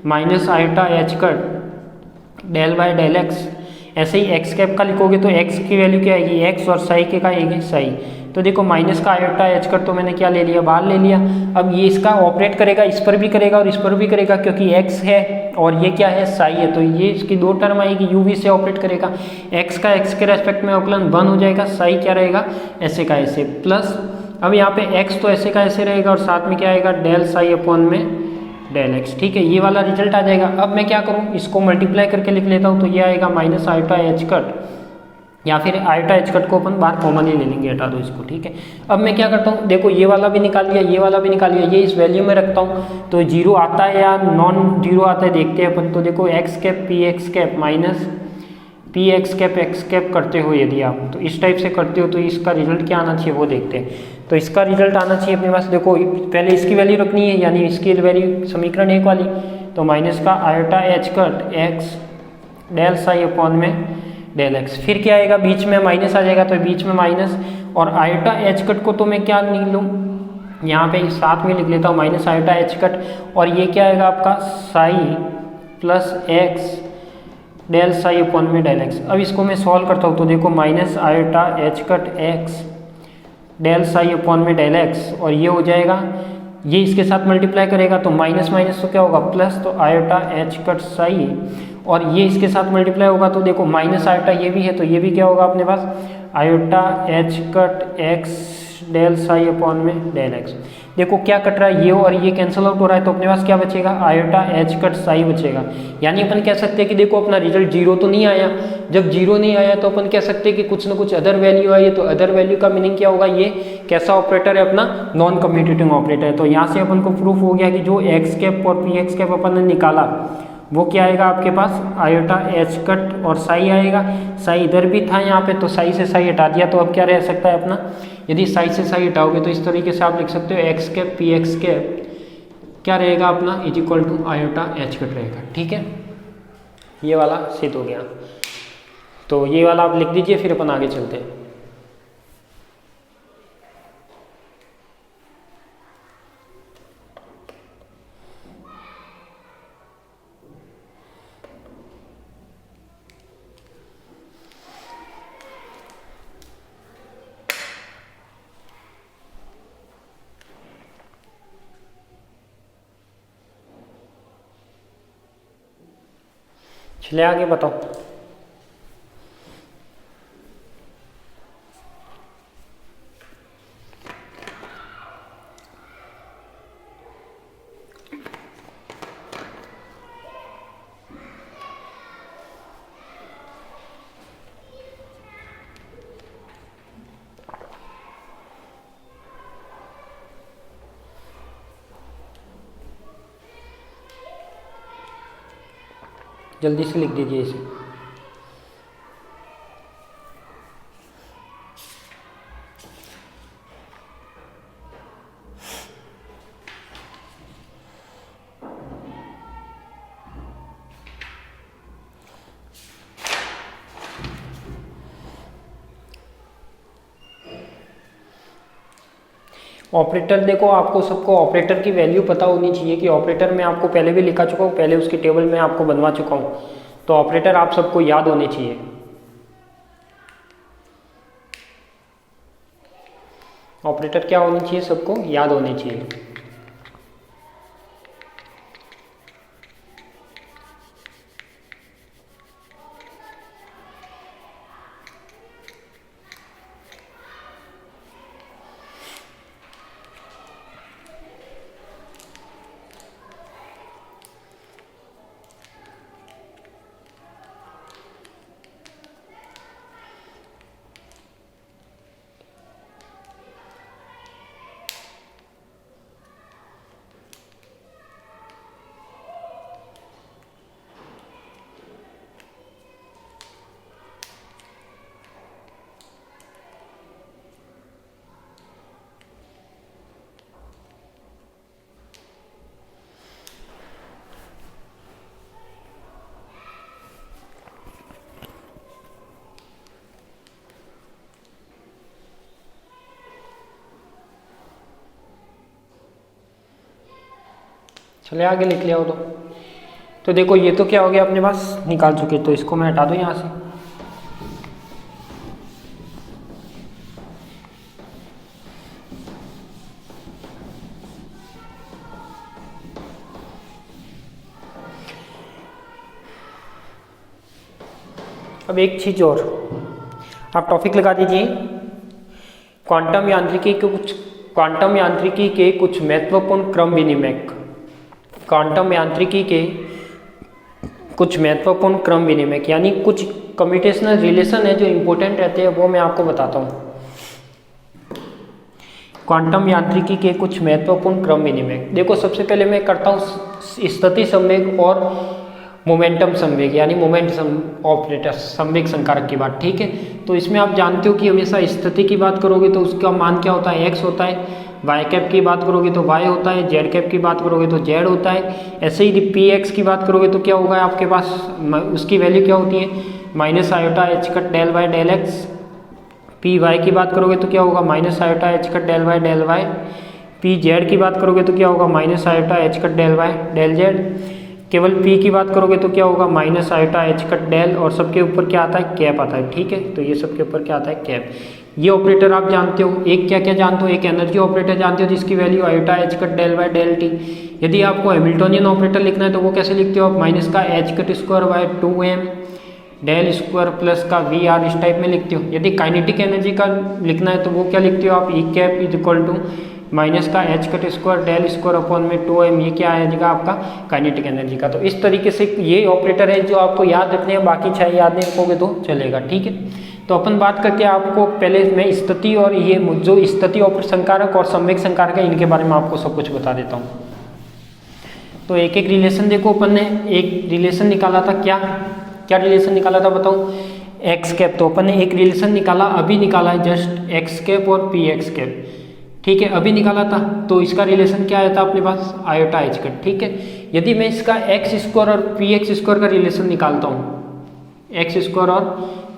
Speaker 1: minus iota H cut del by del X. ऐसे ही एक्स कैप का लिखोगे तो एक्स की वैल्यू क्या आएगी एक्स और साई के का आएगी साई। तो देखो माइनस का आयोटा एच कट तो मैंने क्या ले लिया बाहर ले लिया। अब ये इसका ऑपरेट करेगा, इस पर भी करेगा और इस पर भी करेगा, क्योंकि एक्स है और ये क्या है साई है, तो ये इसकी दो टर्म आएगी, यू वी से ऑपरेट करेगा। एक्स का एक्स के रेस्पेक्ट में अवकलन 1 हो जाएगा, साई क्या रहेगा ऐसे का ऐसे प्लस, अब यहाँ पे एक्स तो ऐसे का ऐसे रहेगा और साथ में क्या आएगा डेल साई अपॉन में डेल एक्स, ठीक है, ये वाला रिजल्ट आ जाएगा। अब मैं क्या करूँ, इसको मल्टीप्लाई करके लिख लेता हूँ, तो ये आएगा माइनस आयोटा एच कट, या फिर आयोटा एच कट को अपन बाहर कॉमन ही ले लेंगे, हटा दो इसको, ठीक है। अब मैं क्या करता हूँ, देखो ये वाला भी निकाल लिया, ये वाला भी निकाल लिया, ये इस वैल्यू में रखता हूँ, तो जीरो आता है या नॉन जीरो आता है देखते हैं अपन। तो देखो x cap P X cap minus P X cap करते हो यदि आप, तो इस टाइप से करते हो तो इसका रिजल्ट क्या आना चाहिए वो देखते हैं। तो इसका रिजल्ट आना चाहिए अपने पास, देखो पहले इसकी वैल्यू रखनी है, यानी इसकी वैल्यू समीकरण 1 वाली, तो माइनस का iota H cut X del psi upon में डेल एक्स, फिर क्या आएगा बीच में माइनस आ जाएगा, तो बीच में माइनस, और आयोटा एच कट को तो मैं क्या नहीं लूँ यहाँ पे साथ में लिख लेता हूँ माइनस आयोटा एच कट, और ये क्या आएगा आपका psi plus X del psi upon में डेल एक्स। अब इसको मैं सॉल्व करता हूँ, तो देखो minus iota H cut X del psi upon में डेल एक्स, और ये हो जाएगा, ये इसके साथ मल्टीप्लाई करेगा तो माइनस माइनस तो क्या होगा प्लस, तो आयोटा एच कट साई, और ये इसके साथ मल्टीप्लाई होगा तो देखो माइनस आयोटा ये भी है, तो ये भी क्या होगा अपने पास iota H cut X del psi upon में डेल एक्स। देखो क्या कट रहा है, ये और ये कैंसिल आउट हो रहा है, तो अपने पास क्या बचेगा आयोटा एच कट साई बचेगा। यानी अपन कह सकते हैं कि देखो अपना रिजल्ट जीरो तो नहीं आया, जब जीरो नहीं आया तो अपन कह सकते हैं कि कुछ ना कुछ अदर वैल्यू आई है। तो अदर वैल्यू का मीनिंग क्या होगा, ये कैसा ऑपरेटर है अपना नॉन कम्यूटेटिंग ऑपरेटर है। तो यहाँ से अपन को प्रूफ हो गया कि जो एक्स कैप और पी एक्स कैप अपन ने निकाला वो क्या आएगा आपके पास आयोटा एच कट और साई आएगा। साई इधर भी था यहाँ पे, तो साई से साई हटा दिया, तो अब क्या रह सकता है अपना, यदि साई से साई हटाओगे तो इस तरीके से आप लिख सकते हो X cap P X cap क्या रहेगा अपना is equal to iota H cut रहेगा, ठीक है। ये वाला सिद्ध हो गया, तो ये वाला आप लिख दीजिए, फिर अपन आगे चलते हैं। चलिए आगे बताओ। जल्दी से लिख दीजिए इसे। ऑपरेटर देखो, आपको सबको ऑपरेटर की वैल्यू पता होनी चाहिए कि ऑपरेटर मैं आपको पहले भी लिखा चुका हूँ, पहले उसकी टेबल में आपको बनवा चुका हूँ, तो ऑपरेटर आप सबको याद होने चाहिए। ऑपरेटर क्या होनी चाहिए, सबको याद होने चाहिए। चलिए आगे लिख लिया हो तो देखो ये तो क्या हो गया अपने पास निकाल चुके, तो इसको मैं हटा दूँ यहाँ से। अब एक चीज़ और, आप टॉपिक लगा दीजिए क्वांटम यांत्रिकी के कुछ महत्वपूर्ण क्रम विनिमय। क्वांटम यांत्रिकी के कुछ महत्वपूर्ण क्रम विनिमय यानी कुछ कम्प्यूटेशनल रिलेशन है जो इम्पोर्टेंट रहते हैं, वो मैं आपको बताता हूँ। क्वांटम यांत्रिकी के कुछ महत्वपूर्ण क्रम विनिमय, देखो सबसे पहले मैं करता हूँ स्थिति संवेग और मोमेंटम संवेग यानी मोमेंट ऑपरेटर संवेग संकारक की बात, ठीक है। तो इसमें आप जानते हो कि हमेशा स्थिति की बात करोगे तो उसका मान क्या होता है, x होता है। वाई कैप की बात करोगे तो y होता है। जेड कैप की बात करोगे तो z होता है। ऐसे ही पी एक्स की बात करोगे तो क्या होगा आपके पास, उसकी वैल्यू क्या होती है, minus iota H cut del Y del X. P Y की बात करोगे तो क्या होगा, minus iota H cut del Y. P Z की बात करोगे तो क्या होगा, minus iota H cut del Y del Z. केवल p की बात करोगे तो क्या होगा, minus iota H cut del, और सबके ऊपर क्या आता है, कैप आता है, ठीक है। तो ये सबके ऊपर क्या आता है, कैप। ये ऑपरेटर आप जानते हो। एक क्या क्या जानते हो, एक एनर्जी ऑपरेटर जानते हो जिसकी value iota H cut del Y del T. यदि आपको हैमिल्टोनियन ऑपरेटर लिखना है तो वो कैसे लिखते हो आप, माइनस का H cut square by 2m del square plus का वी आर, इस टाइप में लिखते हो। यदि काइनेटिक एनर्जी का लिखना है तो वो क्या लिखते हो आप, E cap is equal to minus का H cut square del square upon में 2m, ये क्या आएगा आपका काइनेटिक एनर्जी का। तो इस तरीके से ये ऑपरेटर है जो आपको याद रखने हैं, बाकी चाहे याद नहीं रखोगे तो चलेगा, ठीक है। तो अपन बात करते हैं, आपको पहले मैं स्थिति और ये जो स्थिति ऑपरेटर संकारक और संवेग संकारक है इनके बारे में आपको सब कुछ बता देता हूँ। तो एक एक रिलेशन देखो, अपन ने एक रिलेशन निकाला था, क्या रिलेशन निकाला था बताओ, एक्स कैप। तो अपन ने एक रिलेशन निकाला, अभी निकाला है जस्ट, एक्स कैप और पी एक्स कैप, ठीक है, अभी निकाला था। तो इसका रिलेशन क्या आया था अपने पास, आयोटा एच कट, ठीक है। यदि मैं इसका एक्स स्क्वायर और पी एक्स स्क्वायर का रिलेशन निकालता हूँ, एक्स स्क्वायर और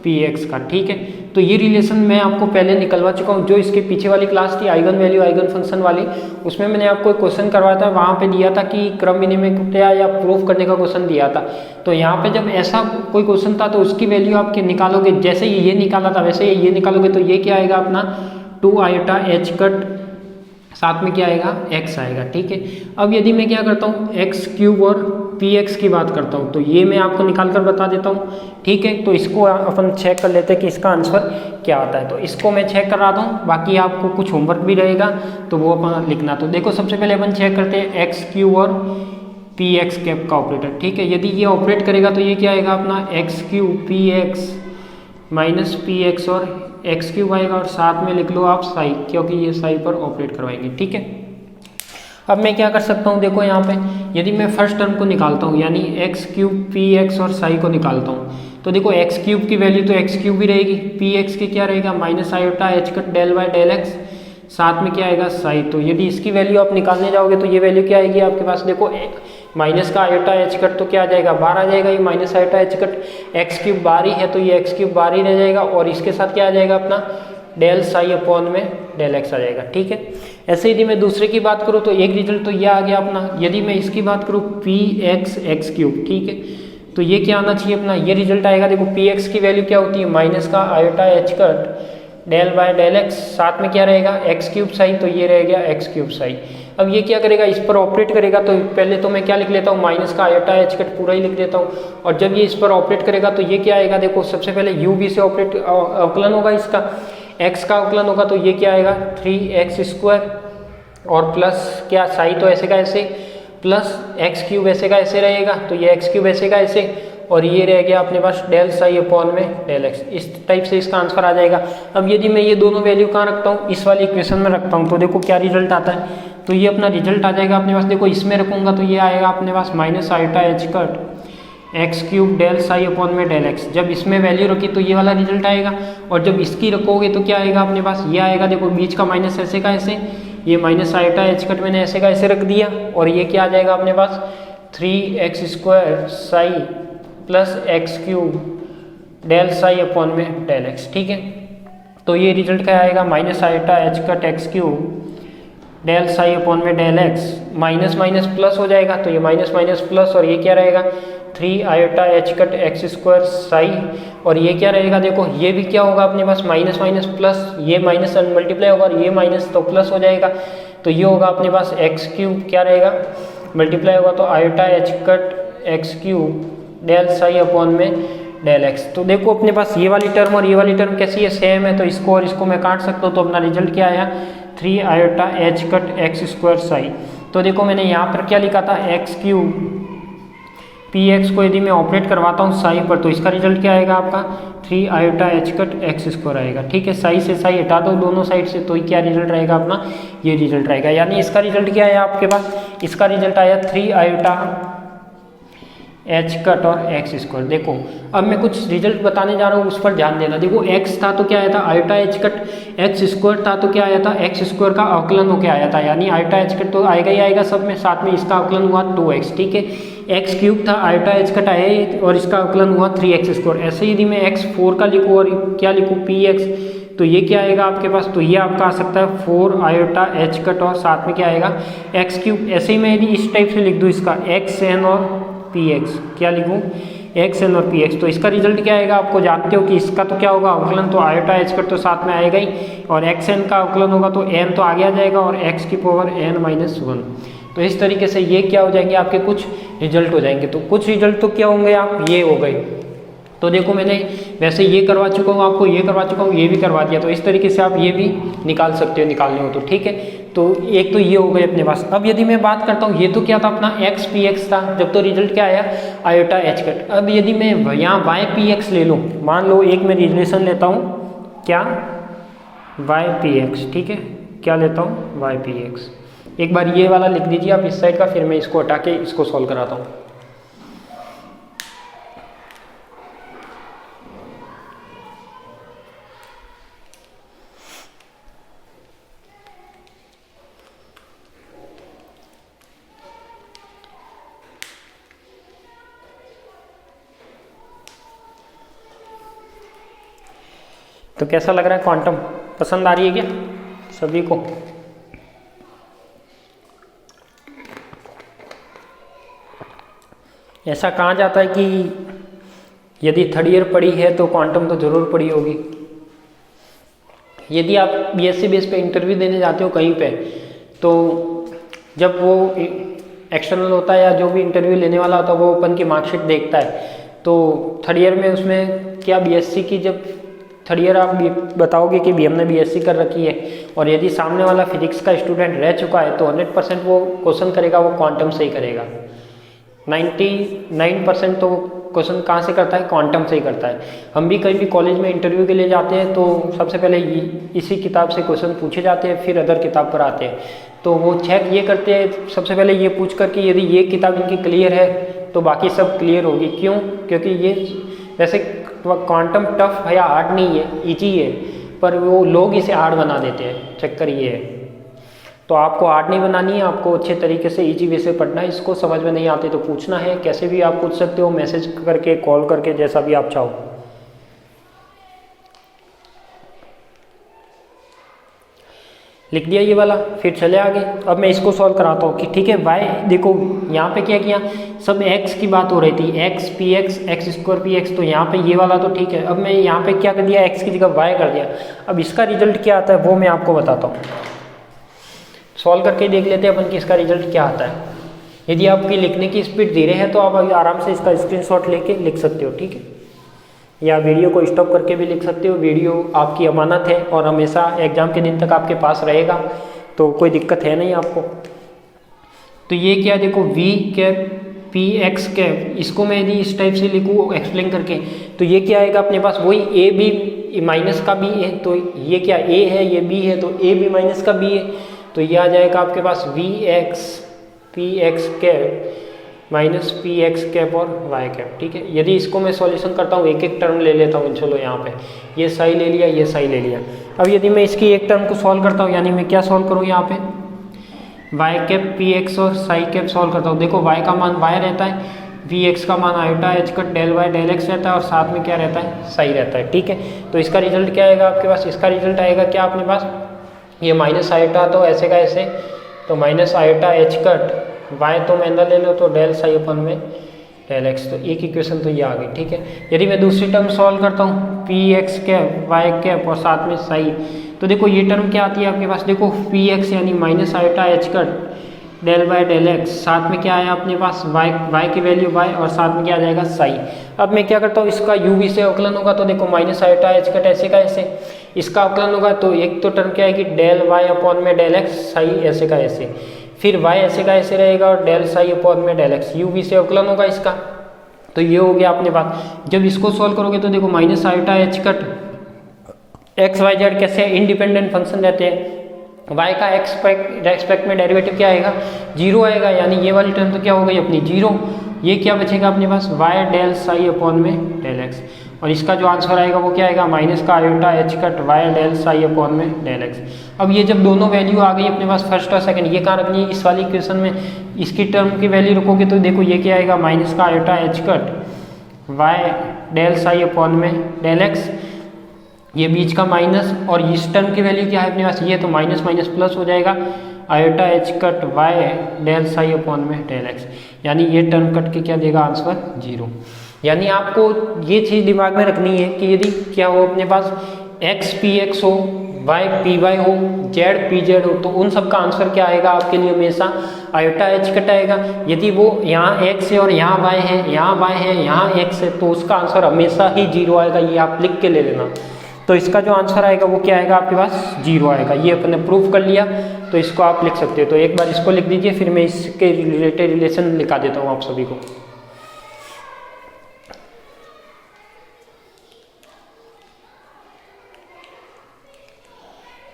Speaker 1: पी एक्स का, ठीक है, तो ये रिलेशन मैं आपको पहले निकलवा चुका हूँ। जो इसके पीछे वाली क्लास थी आइगन वैल्यू आइगन फंक्शन वाली, उसमें मैंने आपको एक क्वेश्चन करवाया था, वहाँ पे दिया था कि क्रम विनिमय या प्रूफ करने का क्वेश्चन दिया था। तो यहाँ पे जब ऐसा कोई क्वेश्चन था तो उसकी वैल्यू आप निकालोगे, जैसे ये निकाला था वैसे ये निकालोगे, तो ये क्या आएगा अपना 2 आयोटा एच कट, साथ में क्या आएगा, x आएगा, ठीक है। अब यदि मैं क्या करता हूँ, एक्स क्यूब और पी एक्स की बात करता हूँ, तो ये मैं आपको निकाल कर बता देता हूँ, ठीक है। तो इसको अपन चेक कर लेते हैं कि इसका आंसर क्या आता है। तो इसको मैं चेक करा दूँ, बाकी आपको कुछ होमवर्क भी रहेगा तो वो अपन लिखना। तो देखो सबसे पहले अपन चेक करते हैं एक्स क्यूब और पी एक्स कैप का ऑपरेटर, ठीक है। यदि ये ऑपरेट करेगा तो ये क्या आएगा अपना x cube P x minus P x और एक्स क्यूब आएगा, और साथ में लिख लो आप साई, क्योंकि ये साई पर ऑपरेट करवाएंगे, ठीक है। अब मैं क्या कर सकता हूँ, देखो यहाँ पे यदि मैं फर्स्ट टर्म को निकालता हूँ यानी एक्स क्यूब पी एक्स और साई को निकालता हूँ, तो देखो एक्स क्यूब की वैल्यू तो एक्स क्यूब ही रहेगी, पी एक्स की क्या रहेगा, minus iota H cut del Y del X, साथ में क्या आएगा साई। तो यदि इसकी वैल्यू आप निकालने जाओगे तो ये वैल्यू क्या आएगी आपके पास, देखो माइनस का आयोटा एच कट तो क्या आ जाएगा, 12 आ जाएगा, ये minus iota H cut X cube 12 है तो ये एक्स क्यूब 12 रह जाएगा, और इसके साथ क्या आ जाएगा अपना डेल साई अपॉन में डेल एक्स आ जाएगा, ठीक है। ऐसे यदि मैं दूसरे की बात करूँ तो एक रिजल्ट तो ये आ गया अपना। यदि मैं इसकी बात करूँ पी एक्स एक्स क्यूब, ठीक है, तो ये क्या आना चाहिए अपना, ये रिजल्ट आएगा। देखो पी एक्स की वैल्यू क्या होती है, माइनस का iota H cut del by del X, साथ में क्या रहेगा एक्स क्यूब साई, तो ये रह गया एक्स क्यूब साई। अब ये क्या करेगा, इस पर ऑपरेट करेगा, तो पहले तो मैं क्या लिख लेता हूँ, माइनस का आयोटा एच कट पूरा ही लिख देता हूँ, और जब ये इस पर ऑपरेट करेगा तो ये क्या आएगा, देखो सबसे पहले यू बी से ऑपरेट अवकलन होगा, इसका x का अवकलन होगा, तो ये क्या आएगा 3x स्क्वायर, और प्लस क्या साई तो ऐसे का ऐसे, प्लस एक्स क्यूब ऐसे का ऐसे रहेगा, तो ये एक्स क्यूब ऐसे का ऐसे, और ये रह गया अपने पास डेल साई अपॉन में डेल एक्स। इस टाइप से इसका आंसर आ जाएगा। अब यदि मैं ये दोनों वैल्यू कहाँ रखता हूँ, इस वाली इक्वेशन में रखता हूँ, तो देखो क्या रिजल्ट आता है, तो ये अपना रिजल्ट आ जाएगा अपने पास। देखो इसमें रखूँगा तो ये आएगा अपने पास minus iota H cut X cube del psi upon में डेल एक्स। जब इसमें वैल्यू रखी तो ये वाला रिजल्ट आएगा, और जब इसकी रखोगे तो क्या आएगा अपने पास, ये आएगा। देखो बीच का माइनस ऐसे का ऐसे, ये माइनस आयोटा एच कट मैंने ऐसे का ऐसे रख दिया, और ये क्या आ जाएगा अपने पास 3x square psi plus X cube del psi upon में डेल एक्स, ठीक है। तो ये रिजल्ट क्या आएगा, minus iota H cut X cube del psi upon में del X, minus minus plus हो जाएगा तो ये माइनस माइनस प्लस, और ये क्या रहेगा 3 iota H cut x square Sai, और ये क्या रहेगा देखो ये भी क्या होगा अपने पास माइनस माइनस प्लस, ये माइनस मल्टीप्लाई होगा और ये माइनस तो प्लस हो जाएगा, तो ये होगा अपने पास एक्स क्यूब क्या रहेगा मल्टीप्लाई होगा तो iota H cut X cube del psi upon में डेल एक्स। तो देखो अपने पास ये वाली टर्म और ये वाली टर्म कैसी है सेम है, तो इसको और इसको मैं काट सकता हूँ, तो अपना रिजल्ट क्या आया 3 iota H cut x square Sai. तो देखो मैंने यहाँ पर क्या लिखा था एक्स क्यूब पी एक्स को यदि मैं ऑपरेट करवाता हूँ साई पर, तो इसका रिजल्ट क्या आएगा आपका 3 iota H cut x square आएगा। ठीक है, साई से साई हटा दो दोनों साइड से, तो क्या रिजल्ट रहेगा अपना ये रिजल्ट रहेगा, यानी इसका रिजल्ट क्या आया आपके पास, इसका रिजल्ट आया 3 आयोटा एच कट और एक्स स्क्वायर। देखो अब मैं कुछ रिजल्ट बताने जा रहा हूँ उस पर ध्यान देना। देखो एक्स था तो क्या आया था iota H cut, x square था तो क्या आया था एक्स स्क्वायर का अवकलन होकर आया था, यानी आयोटा एच कट तो आएगा ही आएगा सब में, साथ में इसका अवकलन हुआ 2x। ठीक है, एक्स क्यूब था आयोटा एच कट आया और इसका अवकलन हुआ 3x स्क्वायर। ऐसे यदि मैं x4 का लिखूँ और क्या लिखूँ px, तो ये क्या आएगा आपके पास, तो ये आपका आ सकता है 4 आयोटा एच कट और साथ में क्या आएगा एक्स क्यूब। ऐसे ही मैं यदि इस टाइप से लिख दूँ इसका xn और px, क्या लिखूँ xn और px, तो इसका रिजल्ट क्या आएगा आपको जानते हो कि इसका तो क्या होगा अवकलन तो आयोटा एच कट तो साथ में आएगा ही, और xn का अवकलन होगा तो n तो आगे आ जाएगा और x की पावर n-1। तो इस तरीके से ये क्या हो जाएंगे आपके कुछ रिजल्ट हो जाएंगे। तो कुछ रिजल्ट तो क्या होंगे आप ये हो गए, तो देखो मैंने वैसे ये करवा चुका हूँ आपको, ये करवा चुका हूँ, ये भी करवा दिया, तो इस तरीके से आप ये भी निकाल सकते हो निकालने हो तो। ठीक है, तो एक तो ये हो गए अपने पास। अब यदि मैं बात करता हूँ ये तो क्या था अपना एक्स पी एक्स था, जब तो रिजल्ट क्या आया आयोटा एच कट। अब यदि मैं यहाँ वाई पी एक्स ले लूँ, मान लो एक मैं रिलेशन लेता हूँ क्या वाई पी एक्स, ठीक है क्या लेता हूँ वाई पी एक्स। एक बार ये वाला लिख दीजिए आप इस साइड का, फिर मैं इसको हटा के इसको सॉल्व कराता हूँ। तो कैसा लग रहा है क्वांटम, पसंद आ रही है क्या सभी को? ऐसा कहा जाता है कि यदि थर्ड ईयर पढ़ी है तो क्वांटम तो जरूर पढ़ी होगी। यदि आप बीएससी बेस पे इंटरव्यू देने जाते हो कहीं पे, तो जब वो एक्सटर्नल होता है या जो भी इंटरव्यू लेने वाला होता है वो अपन की मार्कशीट देखता है, तो थर्ड ईयर में उसमें क्या बीएससी की जब थर्ड ईयर आप बताओगे कि हमने बीएससी कर रखी है, और यदि सामने वाला फिजिक्स का स्टूडेंट रह चुका है तो 100% वो क्वेश्चन करेगा वो क्वांटम से ही करेगा। 99% तो क्वेश्चन कहाँ से करता है क्वांटम से ही करता है। हम भी कहीं भी कॉलेज में इंटरव्यू के लिए जाते हैं तो सबसे पहले इसी किताब से क्वेश्चन पूछे जाते हैं, फिर अदर किताब पर आते हैं। तो वो चेक ये करते हैं सबसे पहले ये पूछ कर कि यदि ये किताब इनकी क्लियर है तो बाकी सब क्लियर होगी। क्यों? क्योंकि ये वैसे क्वांटम टफ है या हार्ड नहीं है, ईजी है, पर वो लोग इसे हार्ड बना देते हैं, चक्कर ये है। तो आपको हार्ड नहीं बनानी है, आपको अच्छे तरीके से इजी वे से पढ़ना है। इसको समझ में नहीं आते तो पूछना है, कैसे भी आप पूछ सकते हो, मैसेज करके कॉल करके जैसा भी आप चाहो। लिख दिया ये वाला, फिर चले आगे। अब मैं इसको सॉल्व कराता हूँ कि ठीक है वाई, देखो यहाँ पे क्या किया, सब एक्स की बात हो रही थी, x P x x square P x, तो यहाँ पे ये वाला तो ठीक है। अब मैं यहाँ पे क्या कर दिया, एक्स की जगह वाई कर दिया। अब इसका रिजल्ट क्या आता है वो मैं आपको बताता हूँ, सॉल्व करके देख लेते हैं अपन कि इसका रिजल्ट क्या आता है। यदि आपकी लिखने की स्पीड धीरे है तो आप आराम से इसका स्क्रीनशॉट लेके लिख सकते हो, ठीक है, या वीडियो को स्टॉप करके भी लिख सकते हो। वीडियो आपकी अमानत है और हमेशा एग्जाम के दिन तक आपके पास रहेगा, तो कोई दिक्कत है नहीं आपको। तो ये क्या देखो V cap P X cap, इसको मैं यदि इस टाइप से लिखूँ एक्सप्लेन करके, तो ये क्या आएगा अपने पास वही ए बी माइनस का बी है, तो ये क्या ए है ये बी है, तो ए बी माइनस का बी है, तो ये आ जाएगा आपके पास V X P X cap minus P X cap और वाई कैप, ठीक है। यदि इसको मैं सॉल्यूशन करता हूँ, एक एक टर्म ले लेता हूँ, चलो यहाँ पे ये साई ले लिया, ये साई ले लिया। अब यदि मैं इसकी एक टर्म को सॉल्व करता हूँ, यानी मैं क्या सॉल्व करूँ यहाँ पे वाई कैप पी एक्स और साई कैप सॉल्व करता हूँ। देखो वाई का मान वाई रहता है, वी एक्स का मान iota H cut del Y del X रहता है, और साथ में क्या रहता है साई रहता है, ठीक है। तो इसका रिजल्ट क्या आएगा आपके पास, इसका रिजल्ट आएगा क्या अपने पास ये माइनस आयोटा तो ऐसे का ऐसे, तो minus iota H cut Y तो मैं अंदर ले लो तो डेल साई अपन में डेल एक्स, तो एक इक्वेशन तो ये आ गई। ठीक है, यदि मैं दूसरी टर्म सॉल्व करता हूँ P X cap Y cap और साथ में साई, तो देखो ये टर्म क्या आती है आपके पास, देखो पी एक्स यानी minus iota H cut del by del X, साथ में क्या आया अपने पास y की वैल्यू y और साथ में क्या आ जाएगा साई। अब मैं क्या करता हूँ, इसका u v से अवकलन होगा तो देखो माइनस आयोटा एच कट ऐसे का ऐसे, इसका अवकलन होगा तो एक तो टर्म क्या आएगी डेल y अपॉन में डेल एक्स साई ऐसे का ऐसे, फिर y ऐसे का ऐसे रहेगा और डेल साई अपॉन में डेल एक्स, u v से अवकलन होगा इसका, तो ये हो गया अपने पास। जब इसको सोल्व करोगे तो देखो minus iota H cut X Y Z कैसे इंडिपेंडेंट फंक्शन रहते हैं, y का एक्सपेक्ट में डेरिवेटिव क्या आएगा 0 आएगा, यानी ये वाली टर्म तो क्या हो गई अपनी 0, ये क्या बचेगा अपने पास y डेल साई अपॉन में डेल x, और इसका जो आंसर आएगा वो क्या आएगा माइनस का iota H cut y del psi upon में डेल x। अब ये जब दोनों वैल्यू आ गई अपने पास फर्स्ट और सेकंड, ये कहाँ रखनी है इस वाली इक्वेशन में, इसकी टर्म की वैल्यू रखोगे तो देखो ये क्या आएगा माइनस का iota H cut y del psi upon में डेल x, ये बीच का माइनस और इस टर्म की वैल्यू क्या है अपने पास ये, तो माइनस माइनस प्लस हो जाएगा iota H cut Y del psi upon में डेल एक्स, यानी ये टर्म कट के क्या देगा आंसर 0। यानी आपको ये चीज़ दिमाग में रखनी है कि यदि क्या हो अपने पास एक्स पी एक्स हो, वाई पी वाई हो, जेड पी जेड हो, तो उन सब का आंसर क्या आएगा आपके लिए हमेशा आयोटा एच कट आएगा। यदि वो यहाँ एक्स है और यहाँ वाई है, यहाँ वाई है, यहाँ एक्स है, तो उसका आंसर हमेशा ही 0 आएगा, ये आप लिख के ले लेना। तो इसका जो आंसर आएगा वो क्या आएगा आपके पास 0 आएगा, ये अपन ने प्रूव कर लिया, तो इसको आप लिख सकते हो। तो एक बार इसको लिख दीजिए, फिर मैं इसके रिलेटेड रिलेशन लिखा देता हूँ आप सभी को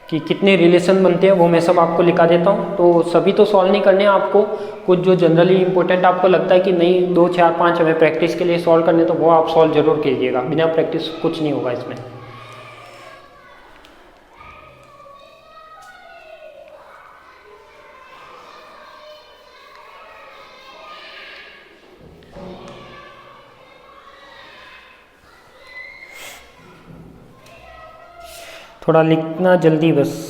Speaker 1: कि कितने रिलेशन बनते हैं, वो मैं सब आपको लिखा देता हूँ। तो सभी तो सॉल्व नहीं करने आपको, कुछ जो जनरली इंपॉर्टेंट आपको लगता है कि नहीं 2 4 5 हमें प्रैक्टिस के लिए सॉल्व करने, तो वो आप सॉल्व जरूर कीजिएगा, बिना प्रैक्टिस कुछ नहीं होगा इसमें। थोड़ा लिखना जल्दी बस।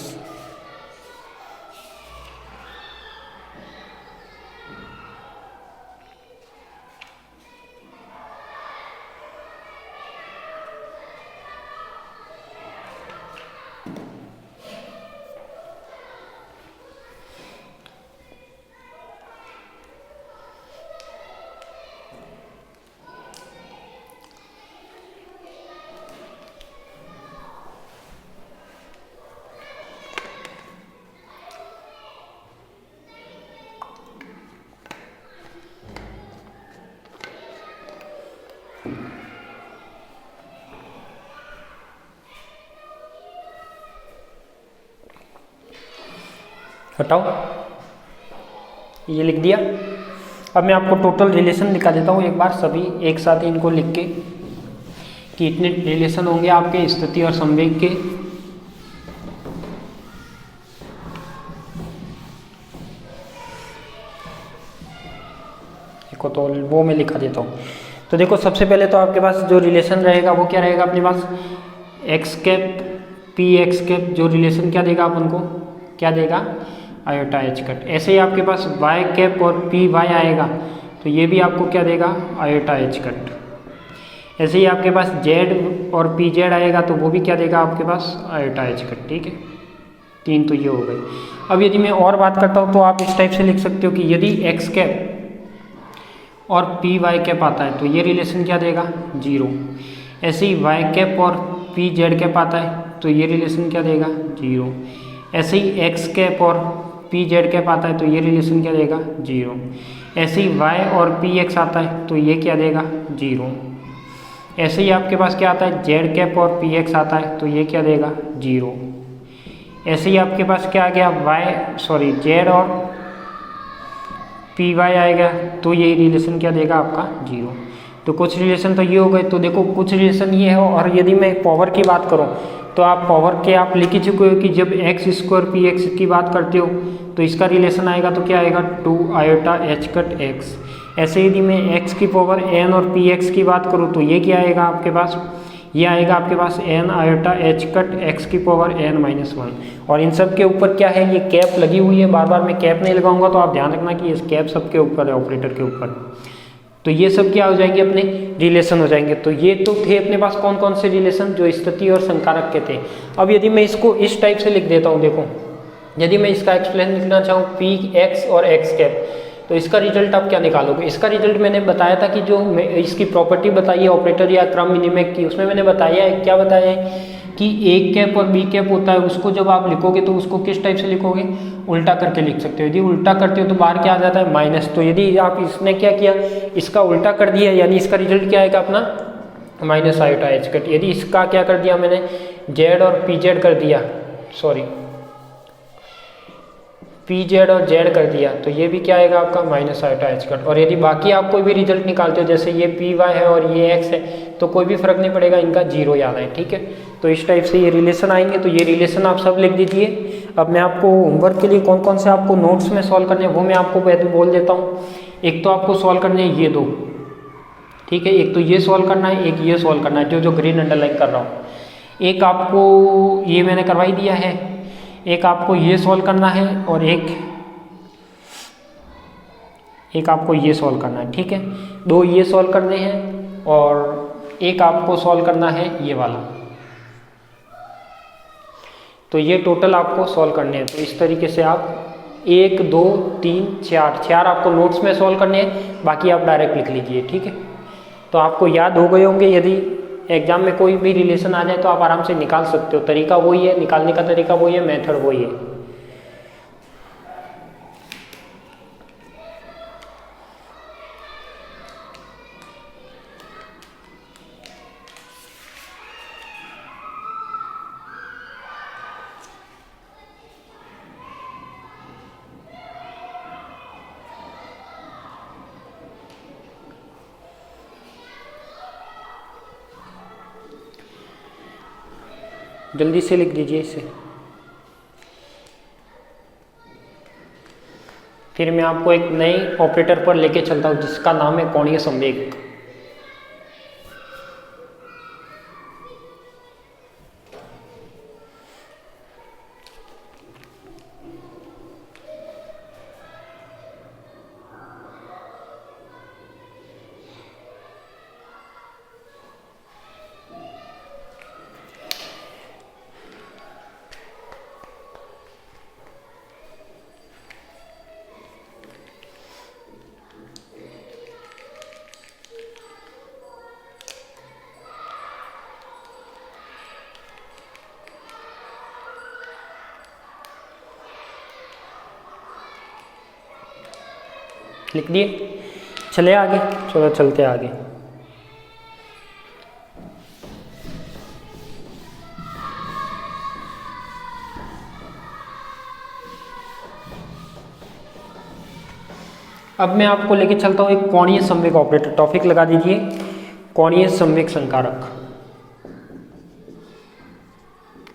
Speaker 1: हटाओ, ये लिख दिया। अब मैं आपको टोटल रिलेशन दिखा देता हूँ एक बार, सभी एक साथ इनको लिख के कि इतने रिलेशन होंगे आपके स्थिति और संवेग के। देखो तो वो मैं लिखा देता हूँ। तो देखो सबसे पहले तो आपके पास जो रिलेशन रहेगा वो क्या रहेगा अपने पास X cap P X cap, जो रिलेशन क्या देगा अपन को, क्या देगा आयोटा एच कट। ऐसे ही आपके पास वाई कैप और पी वाई आएगा तो ये भी आपको क्या देगा आयोटा एच कट। ऐसे ही आपके पास जेड और पी जेड आएगा तो वो भी क्या देगा आपके पास आयोटा एच कट। ठीक है, 3 तो ये हो गई। अब यदि मैं और बात करता हूँ तो आप इस टाइप से लिख सकते हो कि यदि एक्स कैप और पी वाई कैप आता है तो ये रिलेशन क्या देगा 0। ऐसे ही वाई कैप और पी जेड कैप आता है तो ये रिलेशन क्या देगा 0। ऐसे ही एक्स कैप और पी जेड कैप आता है तो ये रिलेशन क्या देगा 0। ऐसे ही वाई और पी एक्स आता है तो ये क्या देगा 0। ऐसे ही आपके पास क्या आता है जेड कैप और पी एक्स आता है तो ये क्या देगा 0। ऐसे ही आपके पास क्या आ गया जेड और पी वाई आएगा तो ये रिलेशन क्या देगा आपका 0। तो कुछ रिलेशन तो ये हो गए। तो देखो कुछ रिलेशन ये है, और यदि मैं पावर की बात करूँ तो आप पावर के आप लिख ही चुके हो कि जब एक्स स्क्वायर पी एक्स की बात करते हो तो इसका रिलेशन आएगा तो क्या आएगा 2 आयोटा एच कट एक्स। ऐसे यदि मैं एक्स की पावर एन और पी एक्स की बात करूँ तो ये क्या आएगा आपके पास ये आएगा आपके पास n iota h cut x की पावर n-1। और इन सब के ऊपर क्या है, ये कैप लगी हुई है, बार बार मैं कैप नहीं लगाऊंगा, तो आप ध्यान रखना कि इस कैप सबके ऊपर है, ऑपरेटर के ऊपर। तो ये सब क्या हो जाएंगे, अपने रिलेशन हो जाएंगे। तो ये तो थे अपने पास कौन कौन से रिलेशन, जो स्थिति और संकारक के थे। अब यदि मैं इसको इस टाइप से लिख देता हूँ, देखो यदि मैं इसका एक्सप्लेन लिखना चाहूँ पी एक्स और एक्स कैप, तो इसका रिजल्ट आप क्या निकालोगे। इसका रिजल्ट मैंने बताया था कि जो इसकी प्रॉपर्टी बताई है ऑपरेटर या क्रम विनिमय की, उसमें मैंने बताया है, क्या बताया है कि ए कैप और बी कैप होता है, उसको जब आप लिखोगे तो उसको किस टाइप से लिखोगे, उल्टा करके लिख सकते हो। यदि उल्टा करते हो तो बाहर क्या आ जाता है, माइनस। तो यदि आप इसने क्या किया, इसका उल्टा कर दिया, यानी इसका रिजल्ट क्या आएगा अपना माइनस आयोटा एच कट। यदि इसका क्या कर दिया मैंने, जेड और पी जेड कर दिया, सॉरी पी जेड और जेड कर दिया, तो ये भी क्या आएगा आपका माइनस आयोटा एच कट। और यदि बाकी आप कोई भी रिजल्ट निकालते हो, जैसे ये पी वाई है और ये एक्स है, तो कोई भी फर्क नहीं पड़ेगा, इनका जीरो याद है, ठीक है। तो इस टाइप से ये रिलेशन आएंगे, तो ये रिलेशन आप सब लिख दीजिए। अब मैं आपको होमवर्क के लिए कौन कौन से आपको नोट्स में सॉल्व करने हैं वो मैं आपको पहले बोल देता हूँ। एक तो आपको सॉल्व करने हैं ये दो, ठीक है, एक तो ये सॉल्व करना है, एक ये सॉल्व करना है, जो ग्रीन अंडरलाइन कर रहा हूँ। एक आपको ये मैंने करवाई दिया है, एक आपको ये सॉल्व करना है, और एक आपको ये सॉल्व करना है, ठीक है। दो ये सॉल्व करने हैं और एक आपको सॉल्व करना है ये वाला। तो ये टोटल आपको सॉल्व करने हैं। तो इस तरीके से आप 1 2 3 4 आपको नोट्स में सॉल्व करने हैं, बाकी आप डायरेक्ट लिख लीजिए, ठीक है। तो आपको याद हो गए होंगे, यदि एग्जाम में कोई भी रिलेशन आ जाए तो आप आराम से निकाल सकते हो। तरीका वही है, निकालने का तरीका वही है, मेथड वही है। जल्दी से लिख दीजिए इसे। फिर मैं आपको एक नए ऑपरेटर पर लेके चलता हूँ जिसका नाम है कोणीय संवेग। लिख दिए, चले आगे, चलो चलते आगे। अब मैं आपको लेके चलता हूँ एक कोणीय संवेग ऑपरेटर। टॉपिक लगा दीजिए कोणीय संवेग संकारक।